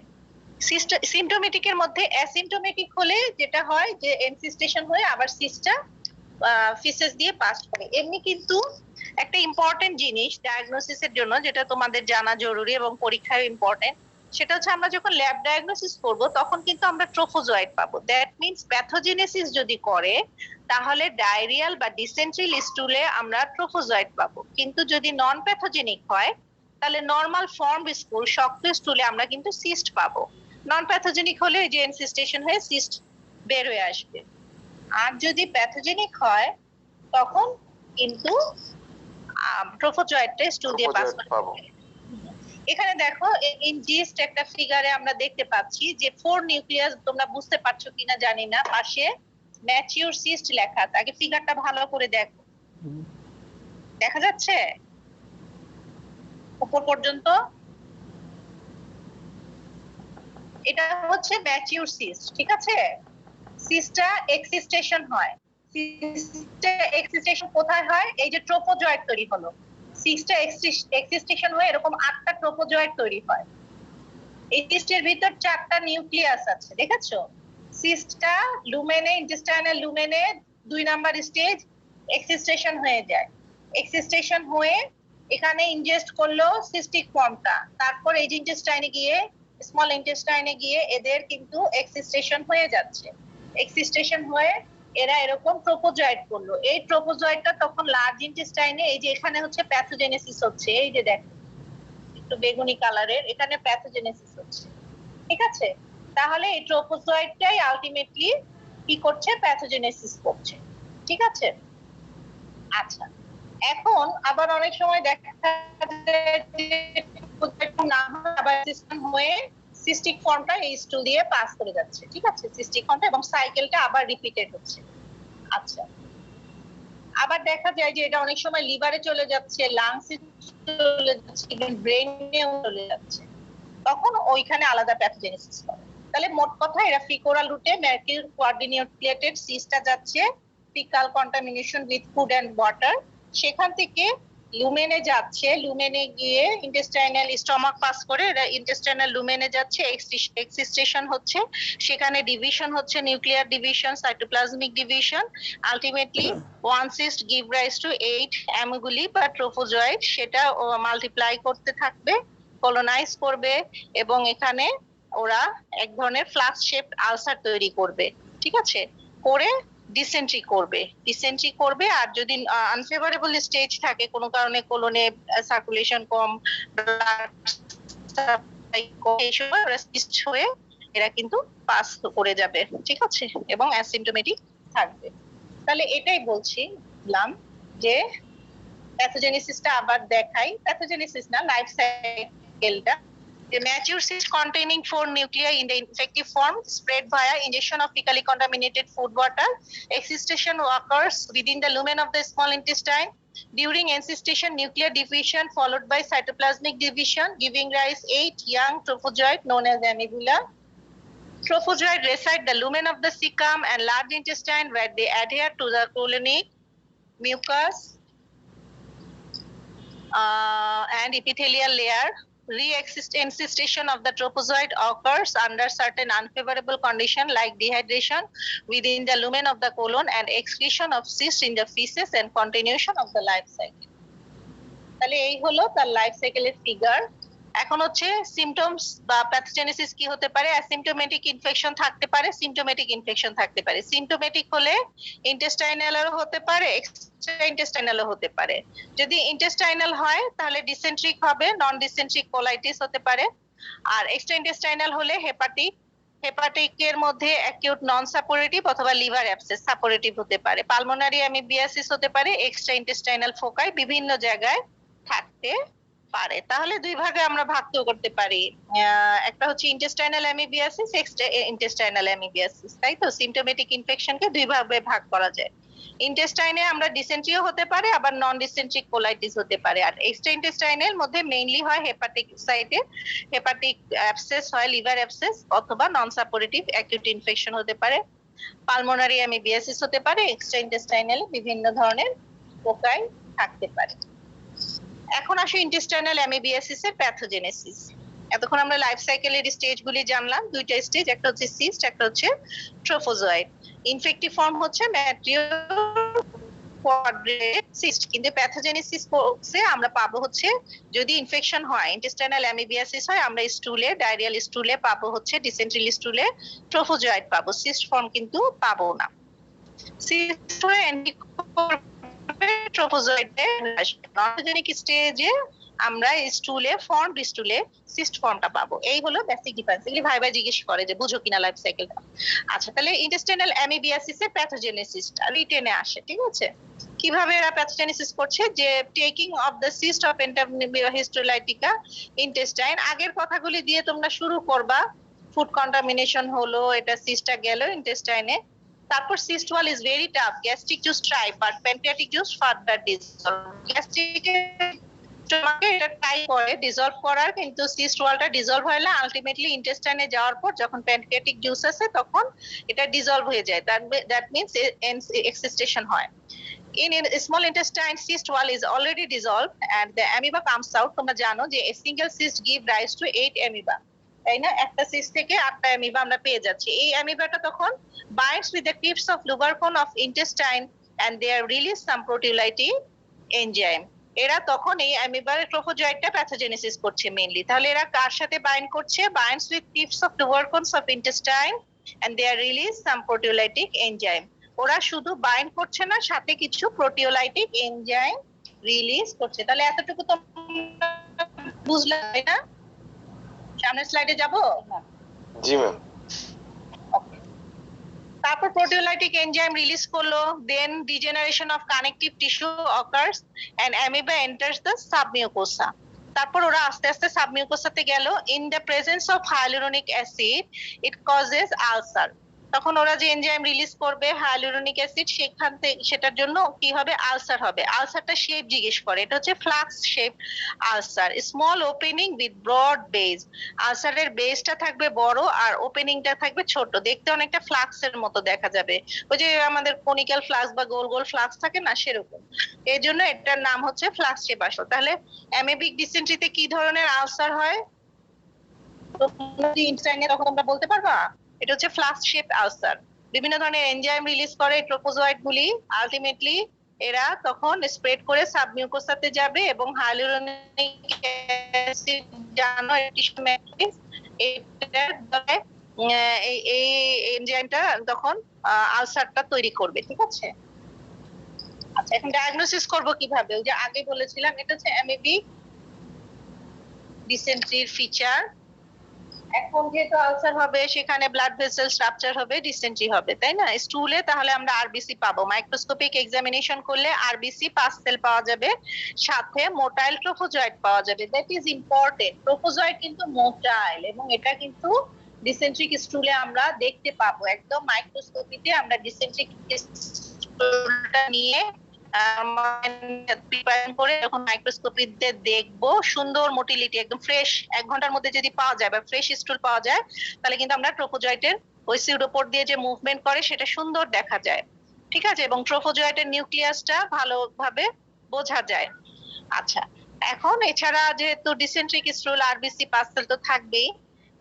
সিম্পটোমেটিকের মধ্যে অ্যাসিম্পটোমেটিক হলে যেটা হয় যে এনসিস্টেশন হয়ে আবার সিস্টটা ফিসেস দিয়ে পাস করে। এমনি কিন্তু একটা ইম্পর্টেন্ট জিনিস ডায়াগনোসিসের জন্য যেটা তোমাদের জানা জরুরি এবং পরীক্ষায় ইম্পর্টেন্ট, সেটা হচ্ছে আমরা যখন ল্যাব ডায়াগনোসিস করব তখন কিন্তু আমরা ট্রোফোজয়েড পাবো। দ্যাট মিন্স প্যাথোজেনেসিস যদি করে তাহলে ডায়রিয়াল বা ডিসেন্ট্রি স্টুলে আমরা ট্রোফোজয়েড পাবো, কিন্তু যদি নন প্যাথোজেনিক হয় তাহলে নরমাল ফর্ম স্টুল, শক্ত স্টুলে আমরা কিন্তু সিস্ট পাবো। নন প্যাথোজেনিক হলে যে এনসিস্টেশন হয়ে সিস্ট বের হয়ে আসবে। আর যদি প্যাথোজেনিক হয় তখন কিন্তু ট্রোফোজয়েডটা স্টুল দিয়ে পাস করতে পারবে। এখানে দেখো ইন জিস্ট একটা ফিগারে আমরা দেখতে পাচ্ছি যে 4 নিউক্লিয়াস, তোমরা বুঝতে পারছো কিনা জানি না, পাশে ম্যাচিউর সিস্ট লেখা আছে। আগে ফিগারটা ভালো করে দেখো, দেখা যাচ্ছে উপর পর্যন্ত? এটা হচ্ছে ম্যাচিউর সিস্ট, ঠিক আছে? সিস্টটা এক্সিস্টেশন হয়। সিস্টে এক্সিস্টেশন কোথায় হয়? এই যে ট্রোপোজয়েড তৈরি হলো, সিস্টটা এক্সিস্টেশন হয়ে এরকম 8টা ট্রোপোজয়েড তৈরি হয়। এই সিস্টের ভিতর 4টা নিউক্লিয়াস আছে, দেখেছো? সিস্টটা লুমেনে, ইন্টেস্টাইনাল লুমেনে 2 নাম্বার স্টেজ এক্সিস্টেশন হয়ে যায়। এক্সিস্টেশন হয়ে এখানে ইনজেস্ট করলো সিস্টিক ফর্মটা, তারপর এই যে ইন্টেস্টাইনে গিয়ে, স্মল ইন্টেস্টাইনে গিয়ে এদের কিন্তু এক্সিস্টেশন হয়ে যাচ্ছে। এক্সিস্টেশন হয়ে এরা এরকম ট্রোপোজয়েড করলো। এই ট্রোপোজয়েডটা তখন লার্জ ইন্টেস্টাইনে, এই যে এখানে হচ্ছে প্যাথোজেনেসিস হচ্ছে, এই যে দেখো একটু বেগুনি কালারের, এখানে প্যাথোজেনেসিস হচ্ছে, ঠিক আছে? তাহলে এই ট্রোপোজয়েডটাই আলটিমেটলি কি করছে? প্যাথোজেনেসিস করছে, ঠিক আছে? আচ্ছা, এখন আবার অনেক সময় দেখা যায় যে না হয় আবার সিস্টেম হয়ে সিস্টিক ফর্মটা এই স্টুল দিয়ে পাস করে যাচ্ছে, ঠিক আছে? সিস্টিক ফর্মটা, এবং সাইকেলটা আবার রিপিটেড হচ্ছে। আচ্ছা, আবার দেখা যায় যে এটা অনেক সময় লিভারে চলে যাচ্ছে, লাংসে চলে যাচ্ছে, ইভেন ব্রেনেও চলে যাচ্ছে, তখন ওইখানে আলাদা প্যাথোজেনেসিস করে। তাহলে মোট কথা এরা ফিকোরাল রুটে ম্যাকিউর কোয়ার্ডিনেটেড সিস্টটা যাচ্ছে faecal contamination with food and water, সেখান থেকে লুমেনে যাচ্ছে, লুমেনে গিয়ে ইন্টেস্টাইনাল স্টমাক পাস করে এরা ইন্টেস্টাইনাল লুমেনে যাচ্ছে, এক্সিস্টেশন হচ্ছে, সেখানে ডিভিশন হচ্ছে, nuclear division, cytoplasmic division, ultimately one cyst give rise to 8 অ্যামিগুলি বা ট্রোপোজয়েড, সেটা মাল্টিপ্লাই করতে থাকবে, কলোনাইজ করবে, এবং এখানে ওরা এক ধরনের ফ্লাক্স শেপড আলসার তৈরি করবে, ঠিক আছে? করে ডিসেন্ট্রি করবে। আর যদি আনফেভারেবল স্টেজ থাকে, কোনো কারণে কোলনে সার্কুলেশন কম, এই সময় ওরা সিস্ট হয়ে এরা কিন্তু পাস করে যাবে, ঠিক আছে? এবং অ্যাসিম্পটোমেটিক থাকবে। তাহলে এটাই বলছিলাম যে প্যাথোজেনেসিসটা আবার দেখাই, প্যাথোজেনেসিস না, লাইফ সাইকেলটা। The mature cyst containing 4 nuclei in the infective form spread via ingestion of fecally contaminated food water. Excistation occurs within the lumen of the small intestine. During encystation, nuclear division followed by cytoplasmic division, giving rise 8 young trophozoid known as amebula. Trophozoid reside the lumen of the cecum and large intestine, where they adhere to the colonic mucus and epithelial layer. Re-encystation of the trophozoid occurs under certain unfavorable conditions like dehydration within the lumen of the colon and excretion of cysts in the feces and continuation of the life cycle. তাহলে এই হলো তার লাইফ সাইকেলের ফিগার। এখন হচ্ছে সিমটমস বা প্যাথোজেনেসিস কি হতে পারে? অ্যাসিম্পটোমেটিক ইনফেকশন থাকতে পারে, সিমটোমেটিক ইনফেকশন থাকতে পারে। সিমটোমেটিক হলে ইন্টেস্টাইনালও হতে পারে, এক্সট্রা ইন্টেস্টাইনালও হতে পারে। যদি ইন্টেস্টাইনাল হয় তাহলে ডিসেন্ট্রিক হবে, নন ডিসেন্ট্রিক কোলাইটিস হতে পারে। আর এক্সট্রা ইন্টেস্টাইনাল হলে হেপাটিকের মধ্যে অ্যাকিউট নন সাপোরেটিভ অথবা লিভার অ্যাবসেস সাপোরেটিভ হতে পারে। পালমোনারি অ্যামিবিয়াসিস হতে পারে, এক্সট্রা ইন্টেস্টাইনাল ফোকাই বিভিন্ন জায়গায় থাকতে পারে। তাহলে দুই ভাগে আমরা ভাগ করতে পারি, একটা হচ্ছে intestinal amoebiasis, extra intestinal amoebiasis, তাই তো? সিমটোমেটিক ইনফেকশনকে দুই ভাবে ভাগ করা যায়। ইন্টেস্টাইনে আমরা ডিসেন্ট্রিও হতে পারে, আবার নন ডিসেন্ট্রিক কোলাইটিস হতে পারে। আর এক্সট্রা ইন্টেস্টাইনের মধ্যে মেইনলি হয় হেপাটিক সাইটে হেপাটিক অ্যাবসেস হয়, লিভার অ্যাবসেস, অথবা নন সাপোরেটিভ অ্যাকিউট ইনফেকশন হতে পারে। পালমোনারি অ্যামিবিয়াসিস হতে পারে, এক্সট্রা ইন্টেস্টাইনাল বিভিন্ন ধরনের পোকাই থাকতে পারে। এখন আসি ইন্টেস্টাইনাল অ্যামিবিয়াসিস এর প্যাথোজেনেসিস। এতক্ষণ আমরা লাইফ সাইকেলের স্টেজগুলি জানলাম, দুইটা স্টেজ, একটা হচ্ছে সিস্ট, একটা হচ্ছে ট্রোফোজয়েড। ইনফেক্টিভ ফর্ম হচ্ছে সিস্ট, কিন্তু প্যাথোজেনেসিসে আমরা পাবো হচ্ছে, যদি ইনফেকশন হয়, ইন্টেস্টাইনাল অ্যামিবিয়াসিস হয়, আমরা স্টুলে, ডায়রিয়াল স্টুলে পাবো হচ্ছে, ডিসেন্ট্রিয়াল স্টুলে ট্রোফোজয়েড পাবো, সিস্ট ফর্ম কিন্তু পাবো না। সিস্ট হয়ে ট্রোফোজয়েডে ননজেনিক স্টেজে আমরা স্টুলে, ফর্মড স্টুলে সিস্ট ফর্মটা পাবো। এই হলো বেসিক ডিফারেন্স। এগুলি ভাই ভাই জিজ্ঞেস করে যে বুঝো কিনা লাইফ সাইকেলটা। আচ্ছা, তাহলে ইন্টেস্টাইনাল অ্যামিবিয়াসিস এর প্যাথোজেনেসিসটা রিটেনে আসে, ঠিক আছে? কিভাবে এরা প্যাথোজেনেসিস করছে, যে taking off the cyst of Entamoeba histolytica intestine, আগের কথাগুলি দিয়ে তোমরা শুরু করবা। ফুড কন্টামিনেশন হলো, এটা সিস্টটা গেল ইন্টেস্টাইনে। তারপর cyst wall is very tough, gastric juice try but pancreatic juice further dissolve. Gastric স্টোমাকে এটা ট্রাই করে ডিসলভ করার, কিন্তু সিস্ট ওয়ালটা ডিসলভ হয় না। আলটিমেটলি ইন্টেস্টাইনে যাওয়ার পর যখন প্যানক্রিয়াটিক জুস আছে তখন এটা ডিসলভ হয়ে যায়, দ্যাট মিন্স এক্সিস্টেশন হয়। In small intestine, cyst wall is already dissolved and the amoeba comes out. তোমরা জানো যে a single cyst give rise to 8 amoeba, তাই না? একটা সিস্ট থেকে 8টা অ্যামিবা আমরা পেয়ে যাচ্ছি। এই অ্যামিবাটা তখন binds with the tips of lubricant of intestine and they are release some proteolytic enzyme. এরা তখন এই অ্যামিবার ট্রোফোজয়েডটা প্যাথোজেনেসিস করছে মেইনলি। তাহলে এরা কার সাথে বাইন্ড করছে? binds with tips of lubricants of intestine and they are release some proteolytic enzyme. ওরা শুধু বাইন্ড করছে না, সাথে কিছু প্রোটিওলাইটিক এনজাইম রিলিজ করছে। তাহলে এতটুকু তো বুঝলে, তাই না? সামনের স্লাইডে যাব। জি ম্যাম। তারপর প্রোটিওলাইটিক এনজাইম রিলিজ করলো, then degeneration of connective tissue occurs and amoeba enters the submucosa. তারপর ওরা আস্তে আস্তে সাবমিউকোসাতে গেল। In the presence of hyaluronic acid it causes ulcer. তখন ওরা যে এনজাইম রিলিজ করবে হাইলুরোনিক অ্যাসিড, সেখান থেকে সেটার জন্য কি হবে? আলসার হবে। আলসারটা শেপ জিজ্ঞেস করে, এটা হচ্ছে flask shape ulcer, small opening with broad base. আলসারের বেসটা থাকবে বড় আর ওপেনিংটা থাকবে ছোট, দেখতে অনেকটা ফ্লাক্সের মতো দেখা যাবে। ওই যে আমাদের কনিক্যাল ফ্লাক্স বা গোল গোল ফ্লাক্স থাকে না, সেরকম। এই জন্য এটার নাম হচ্ছে ফ্লাক্স শেপ আলসার। তাহলে অ্যামিবিক ডিসেন্ট্রিতে কি ধরনের আলসার হয় তখন আমরা বলতে পারবা? এটা হচ্ছে ফ্লাক্স শেপ আলসার। বিভিন্ন ধরনের এনজাইম রিলিজ করে ট্রোপোজয়েড গুলি, আলটিমেটলি এরা তখন স্প্রেড করে সাবমিউকোসাতে যাবে এবং হাইলুরোনিক অ্যাসিড জানো টিস্যু ম্যাট্রিক্স, এটার দ্বারা এই এনজাইমটা তখন আলসারটা তৈরি করবে। ঠিক আছে? আচ্ছা, এখন ডায়াগনোসিস করব কিভাবে? ওই যে আগে বলেছিলাম, এটা হচ্ছে অ্যামিবিক ডিসেন্ট্রির ফিচার। এখন যেহেতু আলসার হবে, সেখানে ব্লাড ভেসেল স্ট্রাকচার হবে, ডিসেন্ট্রি হবে, তাই না? স্টুলে তাহলে আমরা আরবিসি পাবো। মাইক্রোস্কোপিক এক্সামিনেশন করলে আরবিসি পাস্টেল পাওয়া যাবে, সাথে মোটাইল ট্রোফোজয়েড পাওয়া যাবে। That is important. ট্রোফোজয়েড কিন্তু মোটাইল এবং এটা কিন্তু ডিসেন্ট্রিক স্টুলে আমরা দেখতে পাবো। একদম মাইক্রোস্কোপিতে আমরা ডিসেন্ট্রিক স্টুলটা নিয়ে প্রিপারেশন করে যখন মাইক্রোস্কোপিতে দেখবো, সুন্দর মোটিলিটি একদম ফ্রেশ 1 ঘন্টার মধ্যে যদি পাওয়া যায় বা ফ্রেশ স্টুল পাওয়া যায়, তাহলে কিন্তু আমরা ট্রোফোজয়েটের ওই সিউডোপোর দিয়ে যে মুভমেন্ট করে সেটা সুন্দর দেখা যায়। ঠিক আছে? এবং ট্রোফোজয়েটের নিউক্লিয়াসটা ভালোভাবে বোঝা যায়। আচ্ছা, এখন এছাড়া যেহেতু ডিসেন্ট্রিক স্টুল, আরবিসি, পাস্টেল তো থাকবেই,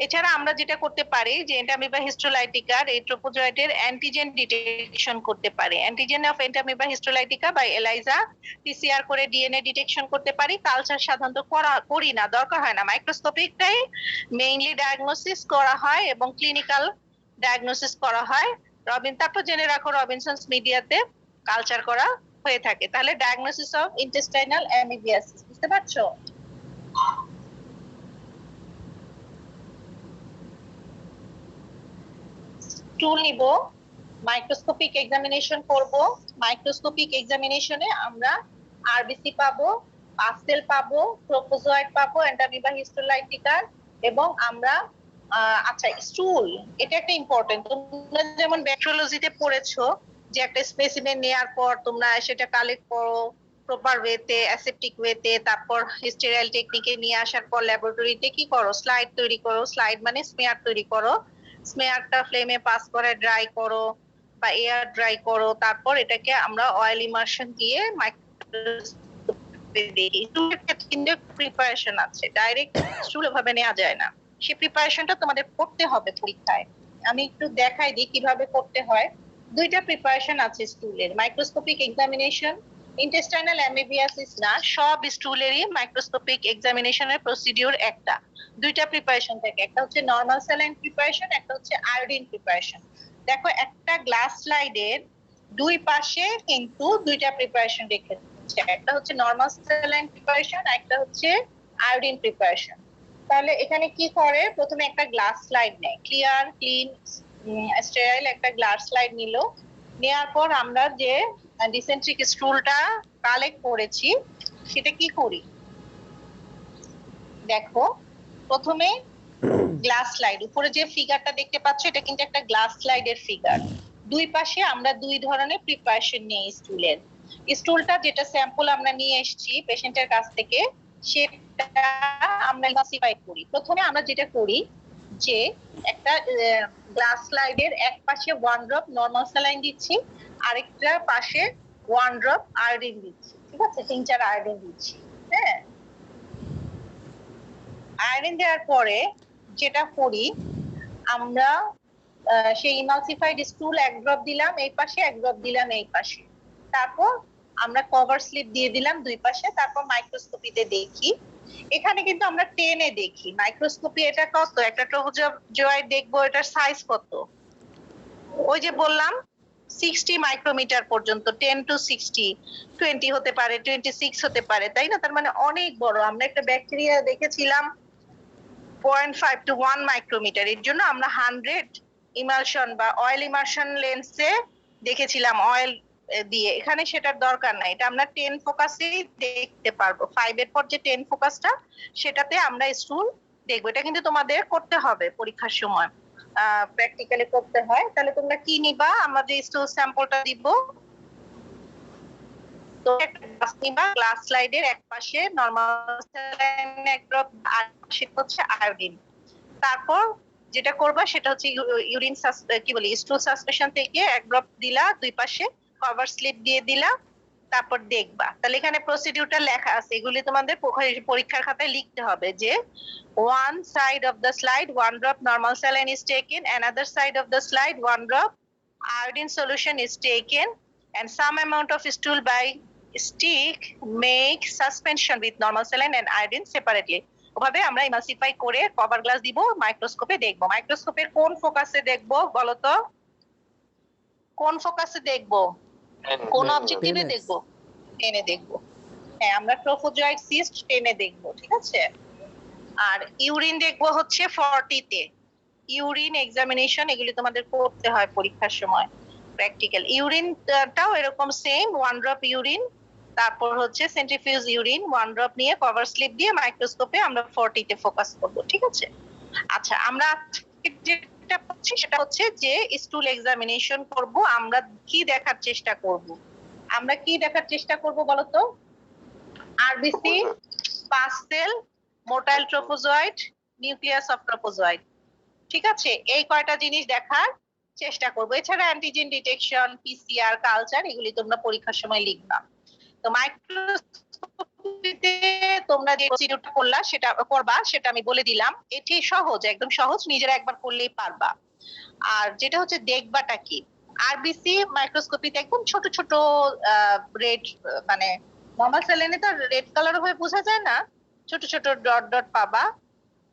এছাড়া আমরা যেটা করতে পারি যে এন্টামিবা হিস্টোলাইটিকার এই ট্রোপোজয়েটের অ্যান্টিজেন ডিটেকশন করতে পারি। Antigen of Entamoeba histolytica by ELISA PCR করে ডিএনএ ডিটেকশন করতে পারি। কালচার সাধারণত করি না, দরকার হয় না। মাইক্রোস্কোপিকটাই মেইনলি ডায়াগনোসিস করা হয় এবং ক্লিনিক্যাল ডায়াগনোসিস করা হয়। তারপর জেনে রাখো রবিনসনস মিডিয়াতে কালচার করা হয়ে থাকে। তাহলে ডায়াগনোসিস অফ ইন্টেস্টাইনাল অ্যামিবিয়াসিস, বুঝতে পারছো? টুল নিব, মাইক্রোস্কোপিক এক্সামিনেশন করব। মাইক্রোস্কোপিক এক্সামিনেশনে আমরা আরবিসি পাবো, পাস্টেল পাবো, ট্রোপোজয়েড পাবো, এন্টামিবা হিস্টোলাইটিকার, এবং আমরা আচ্ছা স্টুল, এটা একটা ইম্পর্টেন্ট। তোমরা যেমন ব্যাকটেরিওলজিতে পড়েছো যে একটা স্পেসিমেন নেয়ার পর তোমরা সেটা কালেক্ট করো প্রপার ওয়েতে, অ্যাসেপটিক ওয়েতে, তারপর স্টেরাইল টেকনিকে নিয়ে আসার পর ল্যাবরেটরিতে কি করো? স্লাইড তৈরি করো। স্লাইড মানে স্মেয়ার তৈরি করো। স্মেয়ারটা ফ্লেমে পাস করে ড্রাই করো বা এয়ার ড্রাই করো। তারপর এটাকে আমরা অয়েল ইমার্শন দিয়ে মাইক্রোস্কোপে দেখি। স্টুলের প্রিপারেশন আছে, ডাইরেক্ট স্টুল ভাবে নেওয়া যায় না। সেই প্রিপারেশনটা তোমাদের করতে হবে পরীক্ষায়। আমি একটু দেখাই দিই কিভাবে করতে হয়। 2টা প্রিপারেশন আছে স্টুলের। মাইক্রোস্কোপিক এক্সামিনেশন, ইন্টেস্টাইনাল অ্যামিবিয়াসিস না, সব স্টুলেরই মাইক্রোস্কোপিক এক্সামিনেশনের প্রসিডিউর একটা। 2টা প্রিপারেশন থাকে, একটা হচ্ছে নরমাল স্যালাইন প্রিপারেশন, একটা হচ্ছে আয়োডিন প্রিপারেশন। দেখো একটা গ্লাস স্লাইডের 2 পাশে কিন্তু 2টা প্রিপারেশন রেখেছে, একটা হচ্ছে নরমাল স্যালাইন প্রিপারেশন, একটা হচ্ছে আয়োডিন প্রিপারেশন। তাহলে এখানে কি করে? প্রথমে একটা গ্লাস স্লাইড নেয়, ক্লিয়ার ক্লিন স্টেরাইল একটা গ্লাস স্লাইড নিল। নেওয়ার পর আমরা যে ডিসেন্ট্রিক স্টুলটা কালেক্ট করেছি সেটা কি করি দেখো প্রথমে গ্লাস স্লাইড উপরে যে ফিগারটা দেখতে পাচ্ছ এটা কিন্তু একটা গ্লাস স্লাইডের ফিগার দুই পাশে আমরা দুই ধরনের প্রিপারেশন নিই স্টুলটা যেটা স্যাম্পল আমরা নিয়ে এসেছি পেশেন্টের কাছ থেকে সেটা আমরা ক্লাসিফাই করি প্রথমে আমরা যেটা করি যে একটা গ্লাস স্লাইডের এক পাশে 1 ড্রপ নরমাল স্যালাইন দিচ্ছি আরেকটা পাশে 1 ড্রপ আয়োডিন দিচ্ছি ঠিক আছে টিংচার আয়োডিন দিচ্ছি হ্যাঁ আয়োডিন দেওয়ার পরে যেটা করি আমরা সেই ইমালসিফাইড স্টুল 1 ড্রপ দিলাম এই পাশে 1 ড্রপ দিলাম এই পাশে তারপর আমরা কভার স্লিপ দিয়ে দিলাম দুই পাশে তারপর মাইক্রোস্কোপিতে দেখি এখানে কিন্তু আমরা টেনে দেখি মাইক্রোস্কোপি এটা কত একটা ট্রোফোজোয়েড দেখবো এটার সাইজ কত ওই যে বললাম 60 মাইক্রোমিটার পর্যন্ত 10 to 60 20 হতে পারে 26 হতে পারে তাই না তার মানে অনেক বড় আমরা একটা ব্যাকটেরিয়া দেখেছিলাম 0.5 to 1 মাইক্রোমিটার এর জন্য আমরা 100 ইমালশন বা অয়েল ইমালশন লেন্সে দেখেছিলাম অয়েল দিয়ে এখানে সেটার দরকার নাই এটা আমরা 10 ফোকাসেই দেখতে পারবো 5 এর পর যে 10 ফোকাসটা সেটাতে আমরা স্টুল দেখবো এটা কিন্তু তোমাদের করতে হবে পরীক্ষার সময় প্র্যাকটিক্যালি করতে হয় তাহলে তোমরা কি নিবা আমরা যে স্টুল স্যাম্পলটা দিব তো একটা গ্লাস নিবা গ্লাস স্লাইডের এক পাশে নরমাল স্যালাইন এক ড্রপ আর পাশে হচ্ছে আয়োডিন তারপর যেটা করবা সেটা হচ্ছে ইউরিন কি বলি স্টুল সাসপেনশন থেকে এক ড্রপ দিলা দুই পাশে কভার স্লিপ দিয়ে দিলা তারপর দেখবা তাহলে এখানে প্রসিডিউরটা লেখা আছে এগুলি তোমাদের পরীক্ষার খাতায় লিখতে হবে যে one side of the slide 1 drop normal saline is taken another side of the slide 1 drop iodine solution is taken and some amount of stool by stick make suspension with normal saline and iodine separately ওভাবে আমরা ইমালসিফাই করে কভার গ্লাস দিব মাইক্রোস্কোপে দেখবো মাইক্রোস্কোপের কোন ফোকাসে দেখবো বলো তো কোন ফোকাসে দেখবো কোন অবজেক্টিভে দেখবো টেনে দেখবো হ্যাঁ আমরা ট্রোফোজয়েড সিস্ট টেনে দেখবো ঠিক আছে আর ইউরিন দেখবো হচ্ছে 40 তে ইউরিন এক্সামিনেশন এগুলি তোমাদের করতে হয় পরীক্ষার সময় প্র্যাকটিক্যাল ইউরিনটাও এরকম সেম 1 ড্রপ ইউরিন তারপর হচ্ছে সেন্ট্রিফিউজ ইউরিন 1 ড্রপ নিয়ে কভার স্লিপ দিয়ে মাইক্রোস্কোপে আমরা 40 তে ফোকাস করব ঠিক আছে আচ্ছা আমরা যেটা করছি সেটা হচ্ছে যে স্টুল এক্সামিনেশন করব আমরা কি দেখার চেষ্টা করব বলো তো RBC pus cell motile trophozoite nucleus of trophozoite ঠিক আছে এই কয়টা জিনিস দেখার চেষ্টা করব এছাড়া অ্যান্টিজেন ডিটেকশন পিসিআর কালচার এগুলি তোমরা পরীক্ষার সময় লিখবা তো মাইক্রোস্কোপিতে তোমরা যে প্রসিডিউরটা করবা সেটা আমি বলে দিলাম এটি সহজ একদম সহজ নিজেরা একবার করলেই পারবা আর যেটা হচ্ছে দেখবাটা কি আরবিসি মাইক্রোস্কোপিতে একদম ছোট ছোট রেড মানে নরমাল স্যালাইনে তো রেড কালার হয়ে বোঝা যায় না ছোট ছোট ডট ডট পাবা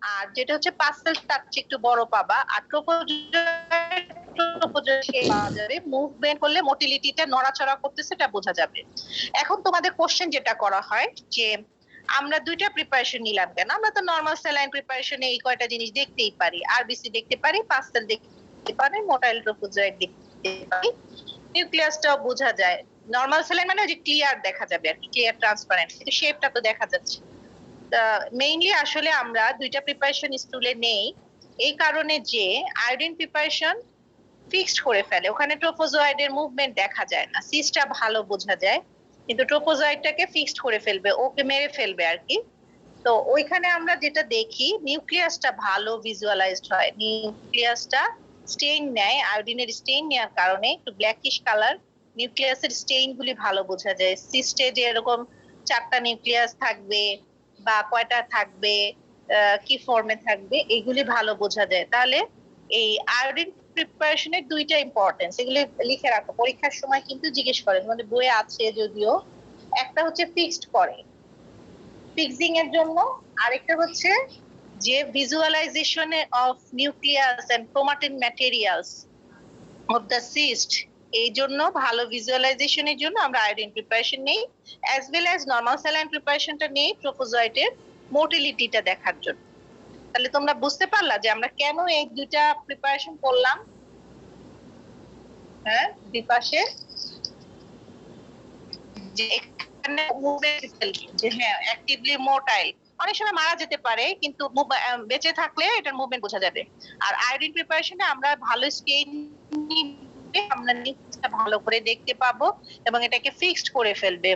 আর যেটা হচ্ছে পাসেল তার চেয়ে একটু বড় পাবা আর মুভমেন্ট করলে মোটিলিটিটা নড়াচড়া করতেছে এটা বোঝা যাবে এখন তোমাদের কোশ্চেন যেটা করা হয় যে আমরা দুইটা প্রিপারেশন নিলাম কেন আমরা তো নরমাল স্যালাইন প্রিপারেশনে এই কয়টা জিনিস দেখতেই পারি আরবিসি দেখতে পারি পাসেল দেখতে পারি মোটাইল ট্রোফোজয়েড দেখতে পারি নিউক্লিয়াসটাও বোঝা যায় নরমাল স্যালাইন মানে যে ক্লিয়ার দেখা যাবে আর ক্লিয়ার ট্রান্সপারেন্ট কিন্তু শেপটা তো দেখা যাচ্ছে মেইনলি আসলে আমরা দুইটা প্রিপারেশন স্টুলে নেই এই কারণে যে আয়োডিন প্রিপারেশন ফিক্সড করে ফেলে ওখানে ট্রোফোজয়েডের মুভমেন্ট দেখা যায় না সিসটা ভালো বোঝা যায় কিন্তু ট্রোফোজয়েডটাকে ফিক্সড করে ফেলবে ওকে মেরে ফেলবে আর কি তো ওইখানে আমরা যেটা দেখি নিউক্লিয়াসটা ভালো ভিজুয়ালাইজড হয় নিউক্লিয়াসটা স্টেইন নেয় আয়োডিনের স্টেইন নেওয়ার কারণে একটু ব্ল্যাকিশ কালার নিউক্লিয়াসের স্টেইন গুলি ভালো বোঝা যায় সিস্টে যে এরকম 4টা নিউক্লিয়াস থাকবে বা কয়টা থাকবে কি ফর্মে থাকবে এগুলি ভালো বোঝা যায় তাহলে এই আয়োডিন প্রিপারেশনের দুইটা ইম্পর্টেন্স এগুলি লিখে রাখো পরীক্ষার সময় কিন্তু জিজ্ঞেস করেন মানে বইয়ে আছে যদিও একটা হচ্ছে ফিক্সড করে ফিক্সিং এর জন্য আরেকটা হচ্ছে যে visualisation of nucleus and chromatin materials of the cyst এই জন্য ভালো ভিজুয়ালাইজেশনের জন্য আমরা আয়োডিন প্রিপারেশন নেই as well as normal saline প্রিপারেশনটা নেই ট্রোফোজয়েডের মোটিলিটিটা দেখার জন্য তাহলে তোমরা বুঝতে পারলা যে আমরা কেন এই দুইটা প্রিপারেশন করলাম হ্যাঁ দুই পাশে যে এখানে যে হ্যাঁ অ্যাক্টিভলি মোটাইল, অনেক সময় মারা যেতে পারে কিন্তু বেঁচে থাকলে এটার মুভমেন্ট বোঝা যাবে। আর আয়োডিন প্রিপারেশনে আমরা ভালো স্টেইন আমরা নিচটা ভালো করে দেখতে পাবো এবং এটাকে ফিক্সড করে ফেলবে।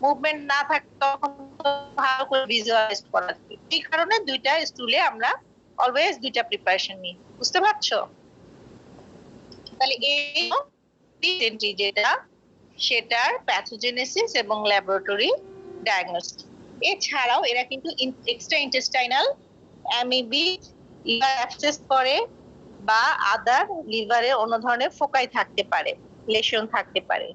মুভমেন্ট না থাকে তখন তো ভালো করে ভিজুয়ালাইজ করা যাবে। এই কারণে দুইটা স্টুলে আমরা অলওয়েজ দুইটা প্রিপারেশন নিই। বুঝতে পারছো? তাহলে এই যেটা সেটার প্যাথোজেনেসিস এবং ল্যাবরেটরি ডায়াগনোসিস। এছাড়াও এরা কিন্তু এক্সট্রা ইন্টেস্টাইনাল অ্যামিবি লিভার অ্যাবসেস করে বা আদার লিভারে অন্য ধরনের ফোকাই থাকতে পারে, লেশন থাকতে পারে।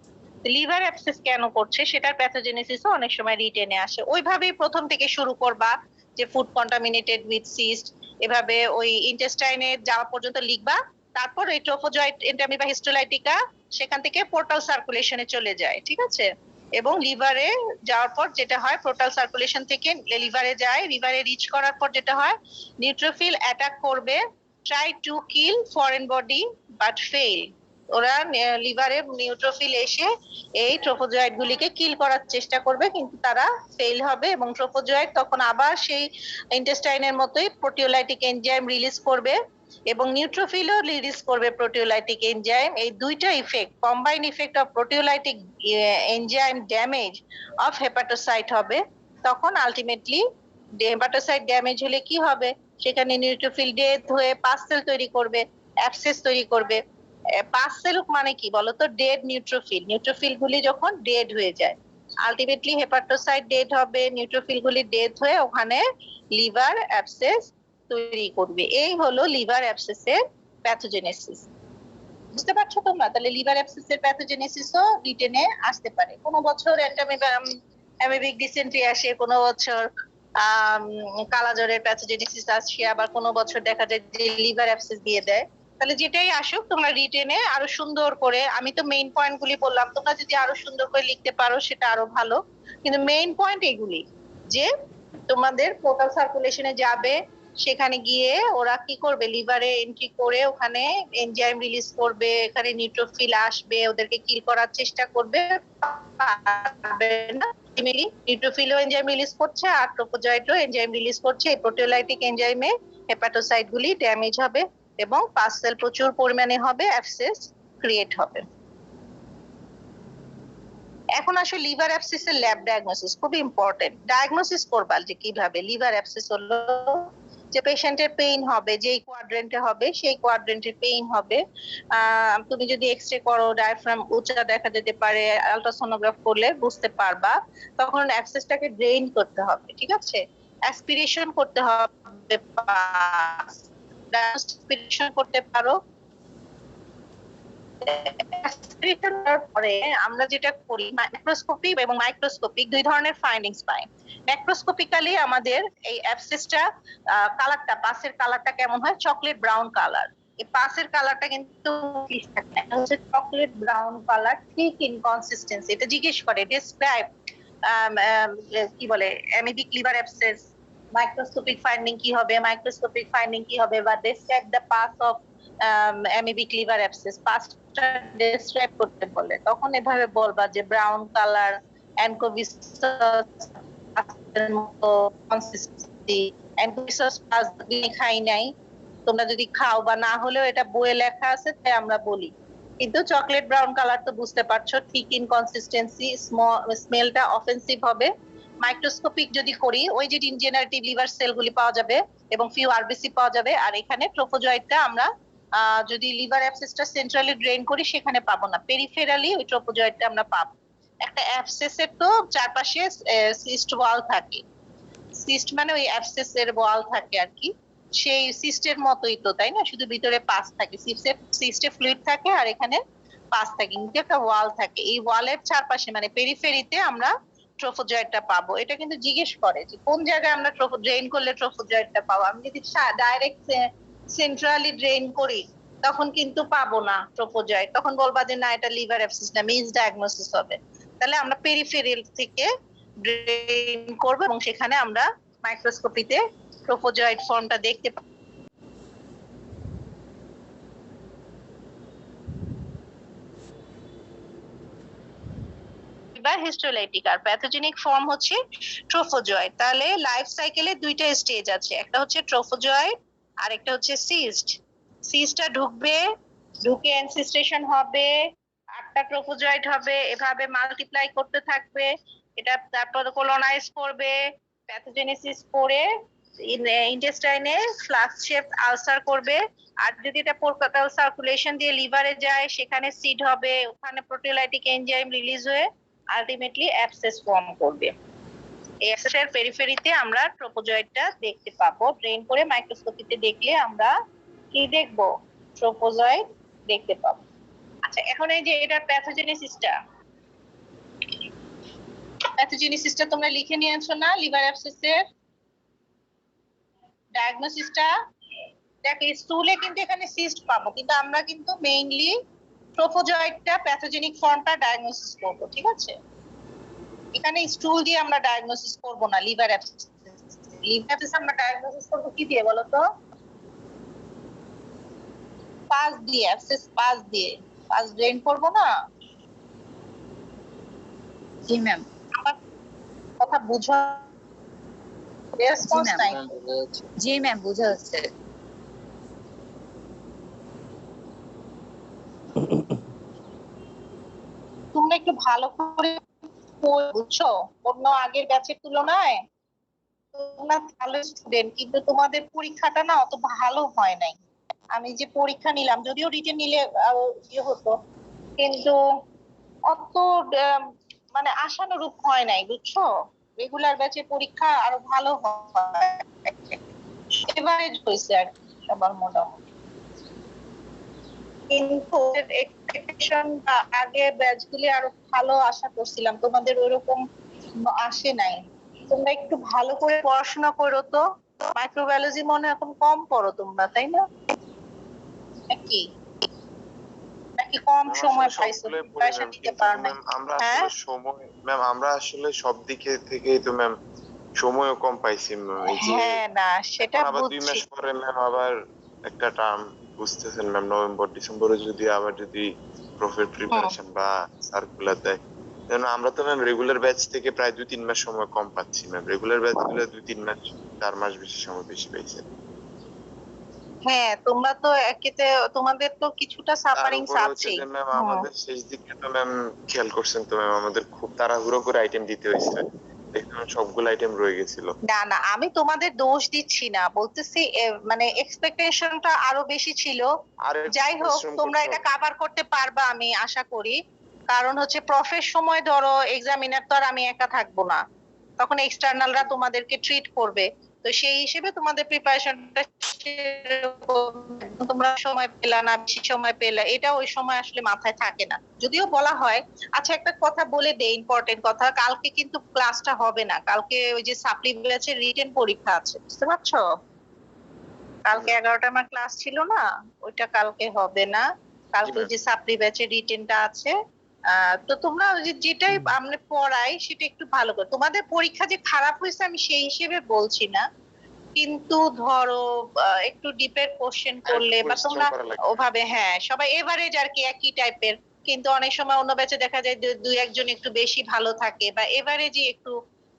লিভার অ্যাবসেস কেন করছে সেটার প্যাথোজেনেসিসও অনেক সময় রিটেনে আসে। ওইভাবেই প্রথম থেকে শুরু করবা যে ফুড কন্টামিনেটেড উইথ সিস্ট, এভাবে ওই ইন্টেস্টাইনে যাওয়া পর্যন্ত লিখবা। তারপর এই ট্রোফোজয়েড এন্টামিবা হিস্টোলাইটিকা সেখান থেকে পোর্টাল সার্কুলেশনে চলে যায়, ঠিক আছে? এবং লিভারে যাওয়ার পর যেটা হয় পোর্টাল সার্কুলেশন থেকে লিভারে যায়, লিভারে রিচ করার পর যেটা হয় নিউট্রোফিল অ্যাটাক করবে, try to kill foreign body but fail. ওরা লিভারে নিউট্রোফিল এসে এই ট্রোফোজয়েড গুলিকে কিল করার চেষ্টা করবে কিন্তু তারা ফেল হবে এবং ট্রোফোজয়েড তখন আবার সেই ইন্টেস্টাইনের মতোই প্রোটিওলাইটিক এনজাইম রিলিজ করবে এবং নিউট্রোফিলও রিলিজ করবে প্রোটিওলাইটিক এনজাইম। এই দুইটা effect combine effect of proteolytic enzyme damage of hepatocyte হবে। তখন আলটিমেটলি হেপাটোসাইট ড্যামেজ হলে কি হবে, সেখানে নিউট্রোফিল ডেথ হয়ে পাস সেল তৈরি করবে, অ্যাবসেস তৈরি করবে। পাস সেল মানে কি বলতো? Dead neutrophil. নিউট্রোফিল গুলি যখন ডেড হয়ে যায় আলটিমেটলি হেপাটোসাইট ডেড হবে, নিউট্রোফিল গুলি ডেথ হয়ে ওখানে লিভার অ্যাবসেস তৈরি করবে। এই হলো লিভার অ্যাবসেসের প্যাথোজেনেসিস। বুঝতে পারছো তোমরা? তাহলে লিভার অ্যাবসেসের প্যাথোজেনেসিসও রিটেনে আসতে পারে। কোনো বছর অ্যামিবিক ডিসেন্ট্রি আসে, কোনো বছর কালাজ্বরের প্যাথোজেনেসিস আসে, আবার কোনো বছর দেখা যায় যে লিভার অ্যাবসেস দিয়ে দেয়। তাহলে যেটাই আসুক তোমরা রিটেনে আরো সুন্দর করে, আমি তো মেইন পয়েন্ট গুলি বললাম, তোমরা যদি আরো সুন্দর করে লিখতে পারো সেটা আরো ভালো, কিন্তু মেইন পয়েন্ট এগুলি যে তোমাদের পোর্টাল সার্কুলেশনে যাবে, সেখানে গিয়ে ওরা কি করবে লিভারে এন্ট্রি করে ওখানে এনজাইম রিলিজ করবে, এখানে নিউট্রোফিল আসবে, ওদেরকে কিল করার চেষ্টা করবে, পারবে না। নিউট্রোফিলও এনজাইম রিলিজ করছে আর ট্রোফোজয়েডও এনজাইম রিলিজ করছে। এই প্রোটিওলাইটিক এনজাইমে হেপাটোসাইট গুলি ড্যামেজ হবে এবং পাস সেল প্রচুর পরিমাণে হবে, অ্যাবসেস ক্রিয়েট হবে। এখন আসলে লিভার অ্যাবসেসের ল্যাব ডায়াগনোসিস খুব ইম্পর্টেন্ট। ডায়াগনোসিস করবা যে কিভাবে লিভার অ্যাবসেস হলো, যে পেশেন্টের পেইন হবে, যেই কোয়াড্রেন্টে হবে সেই কোয়াড্রেন্টের পেইন হবে। তুমি যদি এক্সরে করো ডায়াফ্রাম উঁচা দেখা যেতে পারে, আলট্রাসোনোগ্রাফ করলে বুঝতে পারবা। তখন অ্যাবসেসটাকে ড্রেইন করতে হবে, ঠিক আছে? অ্যাসপিরেশন করতে হবে, অ্যাসপিরেশন করতে পারো। পরে আমরা যেটা করি ম্যাক্রোস্কোপি এবং মাইক্রোস্কোপিক দুই ধরনের ফাইন্ডিংস পাই। ম্যাক্রোস্কোপিক্যালি আমাদের এই অ্যাবসেসটা কালারটা, পাসের কালারটা কেমন হয়? Chocolate brown colour. এই পাসের কালারটা কিন্তু হচ্ছে চকলেট ব্রাউন কালার, ঠিক ইনকনসিস্টেন্সি। এটা জিজ্ঞেস করে ডেসক্রাইব কি বলে amoebic liver abscess, microscopic finding কি হবে, মাইক্রোস্কোপিক ফাইন্ডিং কি হবে, বা describe the pus of amoebic liver abscess, পাসটা ডেসক্রাইব করতে বলে। তখন এভাবে বলবা যে ব্রাউন কালার, অ্যানকোভিসাসের মতো কনসিস্টেন্সি। অ্যানকোভিসাস পাস খাই নাই, তোমরা যদি খাও বা না হলেও এটা বইয়ে লেখা আছে তাই আমরা বলি। কিন্তু চকলেট ব্রাউন কালার তো বুঝতে পারছো, ঠিক ইনকনসিস্টেন্সি, স্মেলটা অফেন্সিভ হবে। মাইক্রোস্কোপিক যদি করি ওই যে ডিজেনারেটিভ লিভার সেল গুলি পাওয়া যাবে এবং ফিউ আরবিসি পাওয়া যাবে। আর এখানে ট্রোফোজয়েডটা আমরা যদি লিভার অ্যাবসেসটা সেন্ট্রালি ড্রেন করি সেখানে পাবো না, পেরিফেরালি ওই ট্রোফোজয়েডটা আমরা পাবো। একটা অ্যাবসেসের তো চারপাশে সিস্ট ওয়াল থাকে, সিস্ট মানে ওই অ্যাবসেসের ওয়াল থাকে আর কি, সেই সিস্টের মতোই তো, তাই না? শুধু ভিতরে পাস থাকে, সিস্টে ফ্লুইড থাকে আর এখানে পাস থাকে, কিন্তু একটা ওয়াল থাকে। এই ওয়ালের চারপাশে মানে পেরিফেরিতে আমরা ট্রোফোজয়েডটা পাবো। এটা কিন্তু জিজ্ঞেস করে যে কোন জায়গায় আমরা ড্রেন করলে ট্রোফোজয়েডটা পাবো। আমি যদি ডাইরেক্ট সেন্ট্রালি ড্রেন করি তখন কিন্তু পাবো না ট্রোফোজয়েড, তখন বলবা যে না এটা লিভার অ্যাবসেস না, মিস ডায়াগনোসিস হবে। তাহলে আমরা পেরিফেরিল থেকে ড্রেন করব এবং সেখানে আমরা মাইক্রোস্কোপিতে ট্রোফোজয়েড ফর্মটা দেখতে বা হিস্টোলাইটিক। আর প্যাথোজেনিক ফর্ম হচ্ছে ট্রোফোজয়েড। তাহলে লাইফ সাইকেলে দুইটা স্টেজ আছে, একটা হচ্ছে ট্রোফোজয়েড আর একটা হচ্ছে সিস্ট। সিস্টটা ঢুকবে, ঢুকে এনসিস্টেশন হবে, 8টা ট্রোফোজয়েড হবে, এভাবে মাল্টিপ্লাই করতে থাকবে। এটা তারপর কোলোনাইজ করবে, প্যাথোজেনেসিস করে ইন্টেস্টাইনে ফ্লাক্স শেপ আলসার করবে। আর যদি এটা পোর্টাল সার্কুলেশন দিয়ে লিভারে যায়, সেখানে সিড হবে, ওখানে প্রোটিওলাইটিক এনজাইম রিলিজ হয়ে আলটিমেটলি অ্যাবসেস ফর্ম করবে। এই অ্যাবসেসের পেরিফেরিতে আমরা ট্রোপোজয়েডটা দেখতে পাবো। ড্রেন করে মাইক্রোস্কোপিতে দেখলে আমরা কি দেখবো? ট্রোপোজয়েড দেখতে পাবো। আচ্ছা, এখন এই যে এটা প্যাথোজেনেসিসটা তোমরা লিখে নিয়েছো না? লিভার অ্যাবসেসের ডায়াগনোসিসটা দেখো, স্টুলে কিন্তু এখানে সিস্ট পাবো, কিন্তু আমরা কিন্তু মেইনলি ট্রোফোজয়েডটা প্যাথোজেনিক ফর্মটা ডায়াগনোসিস করব, ঠিক আছে? এখানে স্টুল দিয়ে আমরা ডায়াগনোসিস করব না লিভার অ্যাবসেস। লিভার অ্যাবসেস আমরা ডায়াগনোসিস করব কি দিয়ে বলো তো? পাস দিয়ে, অ্যাবসেস পাস দিয়ে। পাস ড্রেন করব না? জি ম্যাম। আমার কথা বুঝো? রেসপন্স নাই। জি ম্যাম, বোঝা যাচ্ছে। তোমরা একটু ভালো করে বুঝছো? অন্য আগের ব্যাচের তুলনায় তোমরা ভালো স্টুডেন্ট, কিন্তু তোমাদের পরীক্ষাটা না অত ভালো হয় নাই। আমি যে পরীক্ষা নিলাম, যদিও রিটেন নিলে ইয়ে হতো, কিন্তু অত মানে আশানুরূপ হয় নাই, বুঝছো? রেগুলার ব্যাচের পরীক্ষা আরো ভালো হয়, এভারেজ হয়েছে আর কি সবার মোটামুটি। কিন্তু এক্সপেকটেশন আগে ব্যাচগুলি আরো ভালো আশা করছিলাম, তোমাদের ওইরকম আসে নাই। তোমরা একটু ভালো করে পড়াশোনা করো তো। মাইক্রোবায়োলজি মনে হয় এখন কম পড়ো তোমরা, তাই না? নাকি নাকি কম সময় পাইছো প্রিপারেশন নিতে পারো না? আমরা হ্যাঁ, আসলে সময় ম্যাম, আমরা আসলে সব দিকে থেকেই তো ম্যাম সময়ও কম পাইছি ম্যাম। এই যে হ্যাঁ, না সেটা এখন আবার 2 বুঝছি। মাস পরে ম্যাম আবার একটা টার্ম, বুঝতেছেন ম্যাম, নভেম্বর ডিসেম্বরে যদি আবার প্রফিট প্রিপারেশন বা সার্কুলার দেয়, যেন আমরা তো ম্যাম রেগুলার ব্যাচ থেকে প্রায় 2-3 মাস সময় কম পাচ্ছি ম্যাম। রেগুলার ব্যাচ গুলো 2-3 মাস 4 মাস বেশি সময় বেশি পাইছে। হ্যাঁ, তোমরা তো একেতে তোমাদের তো কিছুটা তার সাফারিংস উপরে হচ্ছে আছেই। যে ম্যাম আমাদের শেষ দিকে তো ম্যাম খেয়াল করছেন তো ম্যাম, আমাদের খুব তাড়াহুড়ো করে আইটেম দিতে হয়েছে, দেখলাম সবগুলো আইটেম রয়ে গেছিল। না না, আমি তোমাদের দোষ দিচ্ছি না, বলতেছি মানে এক্সপেকটেশনটা আরো বেশি ছিল। আর যাই হোক, পরিশ্রম তোমরা করতে এটা হবে। কাভার করতে পারবা আমি আশা করি। কারণ হচ্ছে প্রফের সময় ধরো এক্সামিনার তো আর আমি একা থাকবো না, তখন এক্সটার্নালরা তোমাদেরকে ট্রিট করবে। তো সেই হিসেবে তোমাদের প্রিপারেশনটা তোমরা সময় পেলা না, বেশি সময় পেলা, এটা ওই সময় আসলে মাথায় থাকে না, যদিও বলা হয়। আচ্ছা, একটা কথা বলে দেই, ইম্পর্টেন্ট কথা, কালকে কিন্তু ক্লাসটা হবে না। কালকে ওই যে সাপ্লি ব্যাচের রিটেন পরীক্ষা আছে, বুঝতে পারছো? কালকে 11টা আমার ক্লাস ছিল না, ওইটা কালকে হবে না। কালকে ওই যে সাপ্লি ব্যাচের রিটেনটা আছে। তো তোমরা ওই যে যেটাই আমরা পড়াই সেটা একটু ভালো করে, তোমাদের পরীক্ষা যে খারাপ হয়েছে আমি সেই হিসেবে বলছি না, কিন্তু ধরো একটু ডিপের কোশ্চেন করলে বা পরিশ্রম তোমরা করা লাগবে। ওভাবে, হ্যাঁ সবাই এভারেজ আর কি একই টাইপের, কিন্তু অনেক সময় অন্য ব্যাচে দেখা যায় দুই একজন একটু বেশি ভালো থাকে বা এভারেজই একটু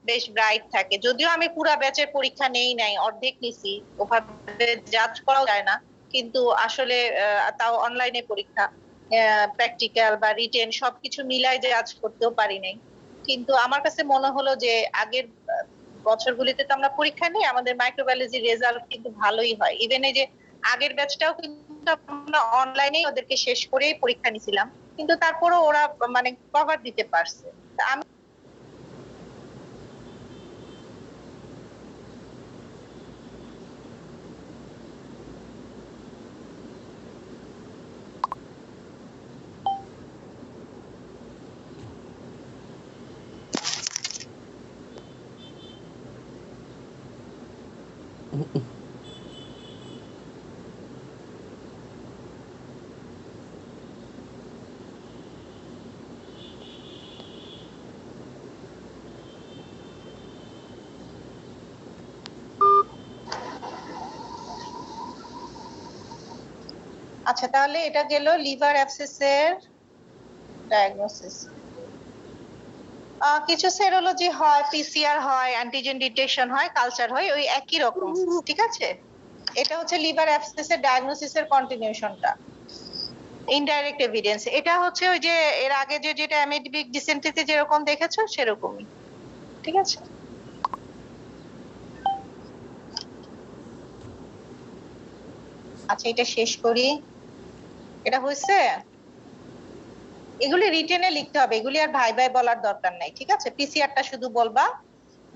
বেশ ব্রাইট থাকে। যদিও আমি পুরা ব্যাচের পরীক্ষা নেই নাই, অর্ধেক নিছি, ওভাবে জাজ করাও যায় না। কিন্তু আসলে তাও অনলাইনে পরীক্ষা, প্র্যাকটিক্যাল বা রিটেন সবকিছু মিলাই জাজ করতেও পারি নাই। কিন্তু আমার কাছে মনে হলো যে আগের বছরগুলিতে তো আমরা পরীক্ষা নিই, আমাদের মাইক্রোবায়োলজির রেজাল্ট কিন্তু ভালোই হয়। ইভেন এই যে আগের ব্যাচটাও কিন্তু আমরা অনলাইনেই ওদেরকে শেষ করেই পরীক্ষা নিছিলাম, কিন্তু তারপরও ওরা মানে কভার দিতে পারছে। তা আমি আচ্ছা, তাহলে এটা গেল লিভার অ্যাবসেসের ডায়াগনোসিস। কিছু সেরোলজি হয়, পিসিআর হয়, অ্যান্টিজেন ডিটেকশন হয়, কালচার হয়, ওই একই রকম। ঠিক আছে, এটা হচ্ছে লিভার অ্যাবসেসের ডায়াগনোসিসের কন্টিনিউশনটা। ইনডাইরেক্ট এভিডেন্স এটা হচ্ছে ওই যে এর আগে যেটা অ্যামিবিক ডিসেন্ট্রিতে যেরকম দেখেছো সেরকমই। ঠিক আছে, আচ্ছা এটা শেষ করি। এটা হয়েছে, এগুলি রিটেনে লিখতে হবে, এগুলি আর ভাই ভাই বলার দরকার নাই। ঠিক আছে, পিসিআরটা শুধু বলবা,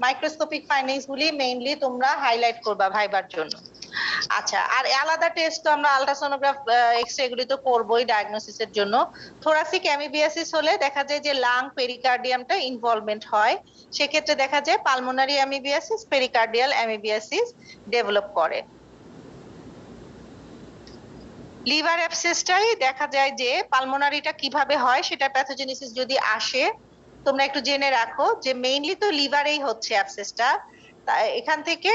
মাইক্রোস্কোপিক ফাইন্ডিংস গুলি মেইনলি তোমরা হাইলাইট করবা ভাইবার জন্য। আচ্ছা, আর আলাদা টেস্ট তো আমরা আল্ট্রাসোনোগ্রাফ, এক্সরে এগুলি তো করবোই ডায়াগনোসিসের জন্য। থোরাসিক অ্যামিবিয়াসিস হলে দেখা যায় যে লাং পেরিকার্ডিয়ামটা ইনভলভমেন্ট হয়, সেক্ষেত্রে দেখা যায় pulmonary amoebiasis, pericardial amoebiasis develop করে। লিভার অ্যাবসেসটাই দেখা যায় যে পালমোনারিটা কিভাবে হয়, সেটা প্যাথোজেনেসিস যদি আসে তোমরা একটু জেনে রাখো যে মেইনলি তো লিভারেই হচ্ছে অ্যাবসেসটা। এখান থেকে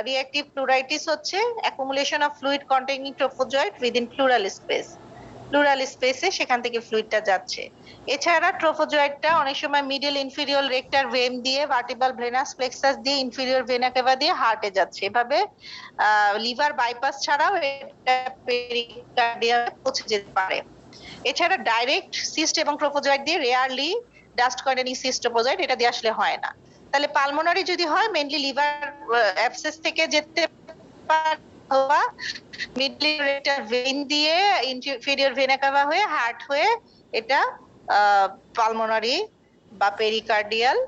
রিঅ্যাক্টিভ প্লুরাইটিস হচ্ছে accumulation of fluid containing trophozoite within plural space, plural স্পেসে সেখান থেকে ফ্লুইডটা যাচ্ছে। এছাড়া ট্রোফোজয়েডটা অনেক সময় মিডল ইনফিরিয়র রেক্টার ভেন দিয়ে, ভার্টিব্রাল ভেনাস প্লেক্সাস দিয়ে, ইনফিরিয়র ভেনা কেভা দিয়ে হার্টে যাচ্ছে। এভাবে লিভার বাইপাস ছাড়াও এটা পেরিকার্ডিয়ামে পৌঁছে যেতে পারে। এছাড়া ডাইরেক্ট সিস্ট এবং ট্রোফোজয়েড দিয়ে, rarely dust containing cyst trophozoite এটা দিয়ে আসলে হয় না। তাহলে পালমোনারি যদি হয় মেইনলি লিভার অ্যাবসেস থেকে যেতে পারে, অথবা মিডল রেক্টার ভেইন দিয়ে ইনফেরিয়র ভেনা কাভা হয়ে হার্ট হয়ে এটা পালমোনারি বা পেরিকার্ডিয়াল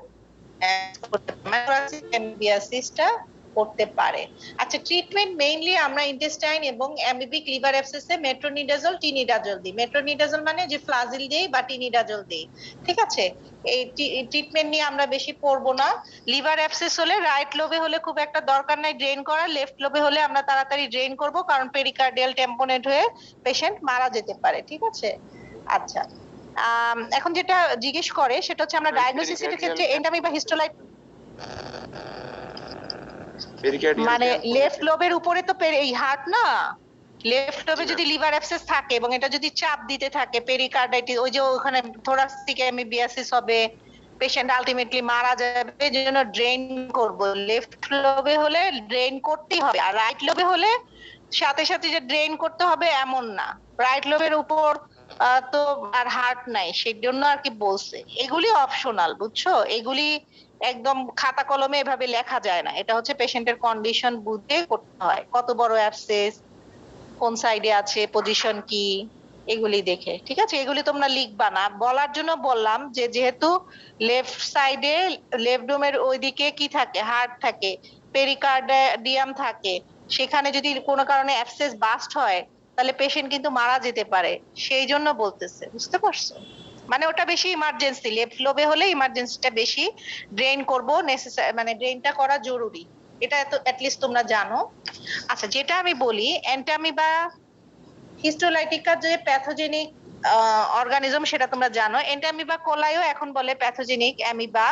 অ্যামিবিয়াসিসটা করতে পারে। আচ্ছা, ট্রিটমেন্ট মেইনলি আমরা ইন্টেস্টাইন এবং অ্যামিবিক লিভার অ্যাবসেসে মেট্রোনিডাজল, টিনিডাজল দিই। মেট্রোনিডাজল মানে যে ফ্লাজিল দেই বা টিনিডাজল দেই। ঠিক আছে, এই ট্রিটমেন্ট নিয়ে আমরা বেশি পড়বো না। লিভার অ্যাবসেস হলে রাইট লোবে হলে খুব একটা দরকার নাই ড্রেন করা, লেফট লোবে হলে আমরা তাড়াতাড়ি ড্রেন করব, কারণ পেরিকার্ডিয়াল ট্যাম্পোনেট হয়ে পেশেন্ট মারা যেতে পারে। ঠিক আছে, আচ্ছা এখন যেটা জিজ্ঞেস করে সেটা হচ্ছে আমরা ডায়াগনোসিসের ক্ষেত্রে এন্ডামি বা হিস্টোলাইট, মানে লেফট লোবের উপরে তো এই হার্ট না, লেফট লোবে যদি লিভার অ্যাবসেস থাকে এবং এটা যদি চাপ দিতে থাকে পেরিকার্ডাইটিস, ওই যে ওখানে থোরাসিক অ্যামিবিয়াসিস হবে, পেশেন্ট আলটিমেটলি মারা যাবে। এই জন্য ড্রেন করব। লেফট লোবে হলে ড্রেন করতেই হবে, আর রাইট লোবে হলে সাথে সাথে যে ড্রেন করতে হবে এমন না। রাইট লোবের উপর তো আর হার্ট নাই, সেই জন্য আর কি বলছে। এগুলি অপশনাল, বুঝছো, এগুলি একদম খাতা কলমে এভাবে লেখা যায় না। এটা হচ্ছে পেশেন্টের কন্ডিশন বুঝে করতে হয়, কত বড় অ্যাবসেস, কোন সাইডে আছে, পজিশন কি, এগুলি দেখে। ঠিক আছে, এগুলি তোমরা লিখবা না, বলার জন্য বললাম যে যেহেতু লেফট সাইডে লেফট ডোমের ওইদিকে কি থাকে, হার্ট থাকে, পেরিকার্ডিয়াম থাকে, সেখানে যদি কোনো কারণে অ্যাবসেস বাস্ট হয় তাহলে পেশেন্ট কিন্তু মারা যেতে পারে, সেই জন্য বলতেছে। বুঝতে পারছো, মানে ওটা বেশি ইমার্জেন্সি, লেফট লোবে হলে ইমার্জেন্সিটা বেশি, ড্রেন করব নেসেসারি, মানে ড্রেনটা করা জরুরি, এটা তো অ্যাটলিস্ট তোমরা জানো। আচ্ছা, যেটা আমি বলি অ্যান্টামিবা হিস্টোলাইটিকা যে প্যাথোজেনিক অর্গানিজম সেটা তোমরা জানো। এন্টামিবা কোলাইও এখন বলে প্যাথোজেনিক, অ্যামিবা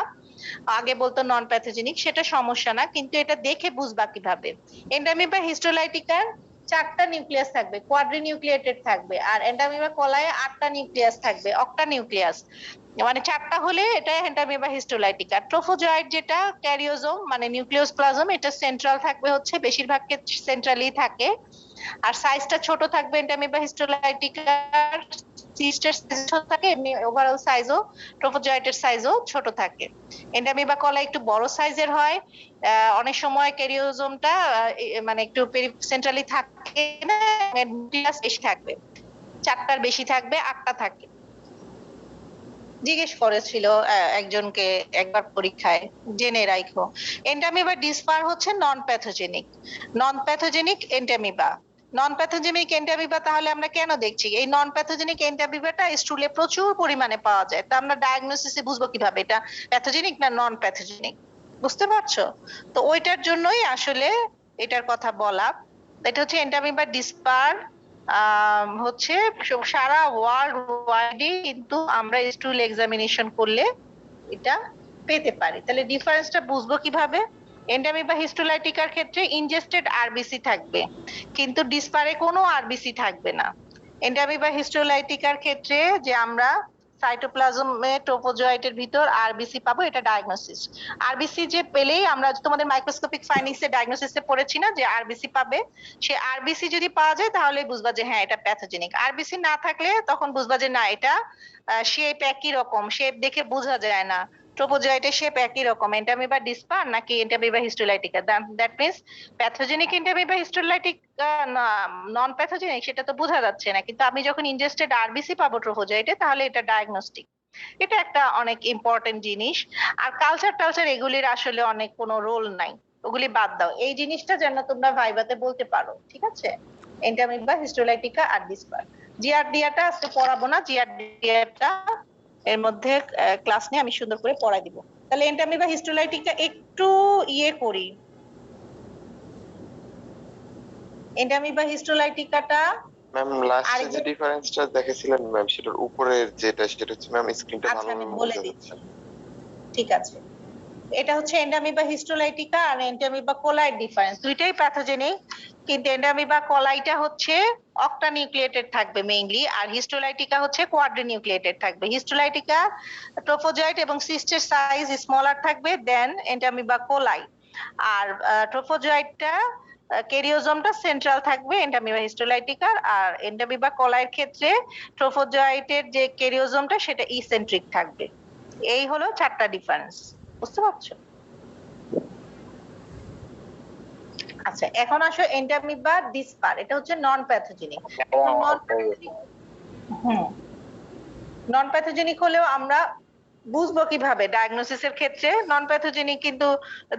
আগে বলতো নন প্যাথোজেনিক, সেটা সমস্যা না, কিন্তু এটা দেখে বুঝবা কিভাবে। এন্টামিবা হিস্টোলাইটিকার 4টা নিউক্লিয়াস থাকবে, কোয়াড্রি নিউক্লিয়েটেড থাকবে, আর এন্টামিবা কোলায় 8টা নিউক্লিয়াস থাকবে, অক্টা নিউক্লিয়াস, মানে 4টা হলে এটা এন্টামিবা হিস্টোলাইটিকা। ট্রোফোজয়েড যেটা ক্যারিওজোম মানে নিউক্লিওপ্লাজম, এটা সেন্ট্রাল থাকবে, হচ্ছে বেশিরভাগ ক্ষেত্রে সেন্ট্রালি থাকে, আর সাইজটা ছোট থাকবে। এন্টামিবা হিস্টোলাইটিকার সিস্টার সাইজ ছোট থাকে, এমনি ওভারঅল সাইজও ট্রোফোজয়েটের সাইজও ছোট থাকে। এন্টামিবা কলা একটু বড় সাইজের হয়, অনেক সময় ক্যারিওজোমটা মানে একটু সেন্ট্রালি থাকে না, নিউক্লিয়াস বেশি থাকবে, 4টার বেশি থাকবে, 8টা থাকে। জিজ্ঞেস করেছিল একজনকে একবার পরীক্ষায়, জেনে রাখো। এন্টামিবা ডিসপার হচ্ছে নন প্যাথোজেনিক, নন প্যাথোজেনিক এন্টামিবা। নন প্যাথোজেনিক এন্টামিবা তাহলে আমরা কেন দেখছি? এই নন প্যাথোজেনিক এন্টামিবাটা স্টুলে প্রচুর পরিমাণে পাওয়া যায়, তা আমরা ডায়াগনোসিসে বুঝবো কিভাবে এটা প্যাথোজেনিক না নন প্যাথোজেনিক, বুঝতে পারছো? তো ওইটার জন্যই আসলে এটার কথা বলা। এটা হচ্ছে এন্টামিবা ডিসপার, হচ্ছে সারা ওয়ার্ল্ড ওয়াইডে, কিন্তু আমরা স্টুল এক্সামিনেশন করলে এটা পেতে পারি। তাহলে ডিফারেন্সটা বুঝবো কিভাবে? এন্টামিবা হিস্টোলাইটিকার ক্ষেত্রে ইনজেস্টেড আরবিসি থাকবে, কিন্তু ডিসপারে কোনো আরবিসি থাকবে না। এন্টামিবা হিস্টোলাইটিকার ক্ষেত্রে যে আমরা সাইটোপ্লাজমে ট্রোপোজোয়েটের ভিতর আরবিসি পাবো, এটা ডায়াগনোসিস। আরবিসি যে পেলেই আমরা তোমাদের মাইক্রোস্কোপিক ফাইন্ডিংসে ডায়াগনোসিসে পড়েছি না যে আরবিসি পাবে, সে আরবিসি যদি পাওয়া যায় তাহলে বুঝবা যে হ্যাঁ এটা প্যাথোজেনিক। আরবিসি না থাকলে তখন বুঝবা যে না এটা শেপ একই রকম, শেপ দেখে বোঝা যায় না ট্রোপোজোয়েটের শেপ একই রকম, এন্টামিবা ডিসপার নাকি Entamoeba histolytica. That means pathogenic Entamoeba histolytica non pathogenic সেটা তো বোঝা যাচ্ছে না, কিন্তু আমি যখন ইনজেস্টেড আরবিসি পাবো ট্রোপোজোয়েটে তাহলে এটা ডায়াগনস্টিক। এটা একটা অনেক ইম্পর্টেন্ট জিনিস। আর কালচার টালচার এগুলির আসলে অনেক কোনো রোল নাই, ওগুলি বাদ দাও। এই জিনিসটা যেন তোমরা ভাইবাতে বলতে পারো, ঠিক আছে? এন্টামিবা হিস্টোলাইটিকা আর ডিসপার। জিআরডিয়াটা আজকে পড়াবো না, জিআরডিয়াটা এর মধ্যে ক্লাস নিয়ে আমি সুন্দর করে পড়াই দিব। তাহলে এন্টামিবা হিস্টোলাইটিকা একটু করি। এন্টামিবা হিস্টোলাইটিকাটা ম্যাম লাস্টে যে ডিফারেন্সটা দেখেছিলেন ম্যাম, সেটার উপরের যেটা সেটা হচ্ছে ম্যাম স্ক্রিনটা আচ্ছা, ভালো আমি বোঝা বলে যাচ্ছে দিচ্ছি। ঠিক আছে, এটা হচ্ছে এন্টামিবা হিস্টোলাইটিকা আর এন্টামিবা কোলাইড ডিফারেন্স, দুইটাই প্যাথোজেনিক, কিন্তু এন্টামিবা কোলাইটা হচ্ছে অক্টানিউক্লিয়েটেড থাকবে মেইনলি, আর হিস্টোলাইটিকা হচ্ছে কোয়াড্রিনিউক্লিয়েটেড থাকবে। হিস্টোলাইটিকা ট্রোফোজয়েট এবং সিস্টের সাইজ স্মলার থাকবে দেন এন্টামিবা কোলাই, আর ট্রোফোজয়েটটা ক্যারিওজোমটা সেন্ট্রাল থাকবে এন্টামিবা হিস্টোলাইটিকার, আর এন্টামিবা কোলাইয়ের ক্ষেত্রে ট্রোফোজয়েটের যে ক্যারিওজোমটা সেটা ইসেন্ট্রিক থাকবে। এই হলো 4টা ডিফারেন্স, বুঝতে পারছো? আচ্ছা, এখন আসো এন্টামিবা ডিসপার, এটা হচ্ছে নন প্যাথোজেনিক। নন প্যাথোজেনিক হলেও আমরা বুঝবো কিভাবে ডায়াগনোসিসের ক্ষেত্রে? নন প্যাথোজেনিক কিন্তু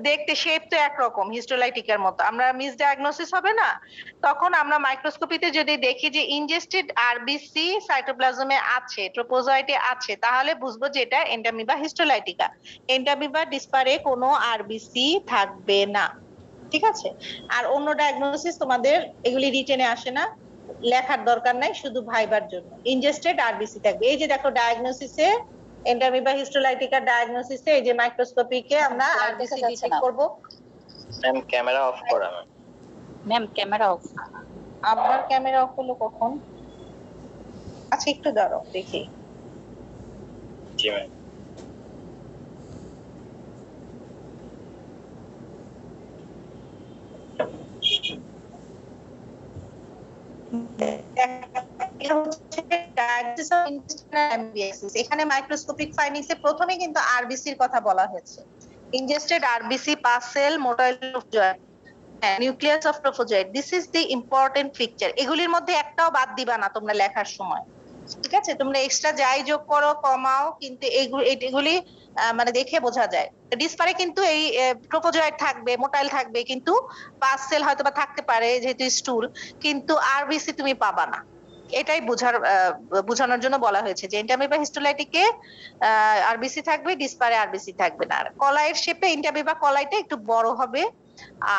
দেখতে শেপ তো একরকম হিস্টোলাইটিকার মতো, আমরা মিস ডায়াগনোসিস হবে না। তখন আমরা মাইক্রোস্কোপিতে যদি দেখি যে ইনজেস্টেড আরবিসি সাইটোপ্লাজমে আছে, ট্রোপোজয়েটে আছে, তাহলে বুঝবো যে এটা এন্টামিবা হিস্টোলাইটিকা। এন্টামিবা ডিসপারে কোনো আরবিসি থাকবে না, ঠিক আছে? আর অন্য ডায়াগনোসিস তোমাদের এগুলি রিটেনে আসে না, লেখার দরকার নাই, শুধু ভাইবার জন্য ইনজেস্টেড আরবিসি থাকবে। এই যে দেখো ডায়াগনোসিসে এন্টামিবা হিস্টোলাইটিকা ডায়াগনোসিসে এই যে মাইক্রোস্কোপিকে আমরা আরবিসি ডিটেক্ট করব। ম্যাম ক্যামেরা অফ করা ম্যাম। Ma'am camera off. আবার ক্যামেরা অফ হলো কখন? আচ্ছা একটু দাঁড়াও দেখি। জি ম্যাম। এখানে মাইক্রোস্কোপিক ফাইন্ডিংসে প্রথমে কিন্তু আরবিসির কথা বলা হয়েছে। Ingested RBC pus cell motile nucleus of trophozoite, this is the important picture. এগুলির মধ্যে একটাও বাদ দিবা না তোমরা লেখার সময়, ঠিক আছে? তোমরা এক্সট্রা যাই যোগ করো কমাও, কিন্তু এগুলি মানে দেখে বোঝা যায়। ডিসপারে কিন্তু এই ট্রোপোজয়েট থাকবে, মোটাইল থাকবে, কিন্তু পাস সেল হয়তো বা থাকতে পারে যেহেতু স্টুল, কিন্তু আরবিসি তুমি পাবা না। এটাই বোঝানোর জন্য বলা হয়েছে যে এন্টামিবা হিস্টোলাইটিকে আরবিসি থাকবে, ডিসপারে আরবিসি থাকবে না। আর কলাইয়ের শেপে এন্টামিবা কলাইটা একটু বড় হবে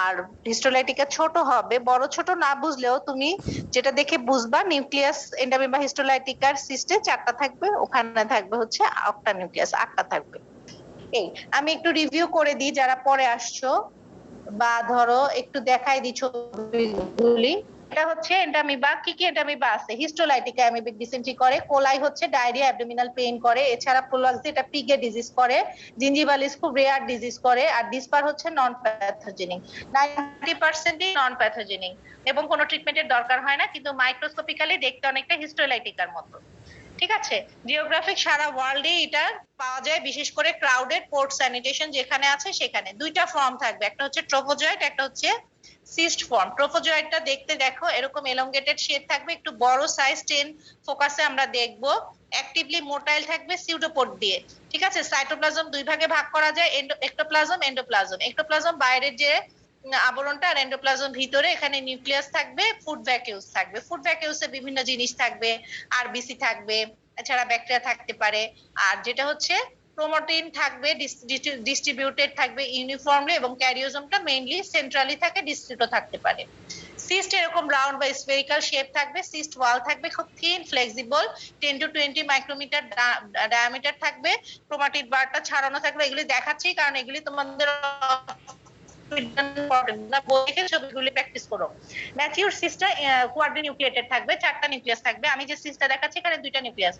আর হিস্টোলাইটিকা ছোট হবে। বড় ছোট না বুঝলেও তুমি যেটা দেখে বুঝবা, নিউক্লিয়াস এন্টামিবা হিস্টোলাইটিকার সিস্টে 4টা থাকবে, ওখানে থাকবে হচ্ছে অক্টা নিউক্লিয়াস 8টা থাকবে। এই আমি একটু রিভিউ করে দিই যারা পরে আসছো, বা ধরো একটু দেখাই দিই ছবিগুলি। এটা হচ্ছে এন্টামিবা, কি কি এন্টামিবা আছে? হিস্টোলাইটিকা অ্যামিবিক ডিসেন্ট্রি করে, কোলাই হচ্ছে ডায়রিয়া অ্যাবডোমিনাল পেইন করে, এছাড়া প্রোলাক্সি এটা পিগে ডিজিজ করে, জিঞ্জিভালিস খুব রেয়ার ডিজিজ করে, আর ডিসপার হচ্ছে নন প্যাথোজেনিক। 90%ই নন প্যাথোজেনিক এবং কোনো ট্রিটমেন্টের দরকার হয় না, কিন্তু মাইক্রোস্কোপিক্যালি দেখতে অনেকটা হিস্টোলাইটিকার মতো, ঠিক আছে? জিওগ্রাফিক সারা ওয়ার্ল্ডে এটা পাওয়া যায়, বিশেষ করে ক্রাউডেড পোর্ট স্যানিটেশন যেখানে আছে সেখানে। 2টা ফর্ম থাকবে, একটা হচ্ছে ট্রোপোজয়েট, একটা হচ্ছে সিস্ট ফর্ম। ট্রোপোজয়েটটা দেখতে দেখো এরকম এলংগেটেড শেপ থাকবে, একটু বড় সাইজ, 10 ফোকাসে আমরা দেখবো। অ্যাক্টিভলি মোটাইল থাকবে সিউডোপোড দিয়ে, ঠিক আছে? সাইটোপ্লাজম 2 ভাগে ভাগ করা যায়, এক্টোপ্লাজম, এন্ডোপ্লাজম। এক্টোপ্লাজম বাইরের যে আবরণটা, আর এন্ডোপ্লাজম ভিতরে, এখানে নিউক্লিয়াস থাকবে, ফুড ভ্যাকিউলস থাকবে। ফুড ভ্যাকিউলসে বিভিন্ন জিনিস থাকবে, আরবিসি থাকবে, এছাড়া ব্যাকটেরিয়া থাকতে পারে। আর যেটা হচ্ছে ক্রোমাটিন থাকবে, ডিস্ট্রিবিউটেড থাকবে ইউনিফর্মলি, এবং ক্যারিওজোমটা মেইনলি সেন্ট্রালি থাকে, ডিস্ট্রিক্টও থাকতে পারে। সিস্ট এরকম রাউন্ড বা স্ফেরিক্যাল শেপ থাকবে, সিস্ট ওয়াল থাকবে খুব thin flexible, 10 to 20 micrometre diameter থাকবে, ক্রোমাটিড বারটা ছাড়ানো থাকবে। এগুলি দেখাচ্ছি কারণ এগুলি তোমাদের ছবিগুলি প্র্যাকটিস করো। ম্যাচিউর সিস্টটা কোয়াড্রিনিউক্লিয়েটেড থাকবে, 4টা নিউক্লিয়াস থাকবে। আমি যে সিস্টটা দেখাচ্ছি এখানে 2টা নিউক্লিয়াস,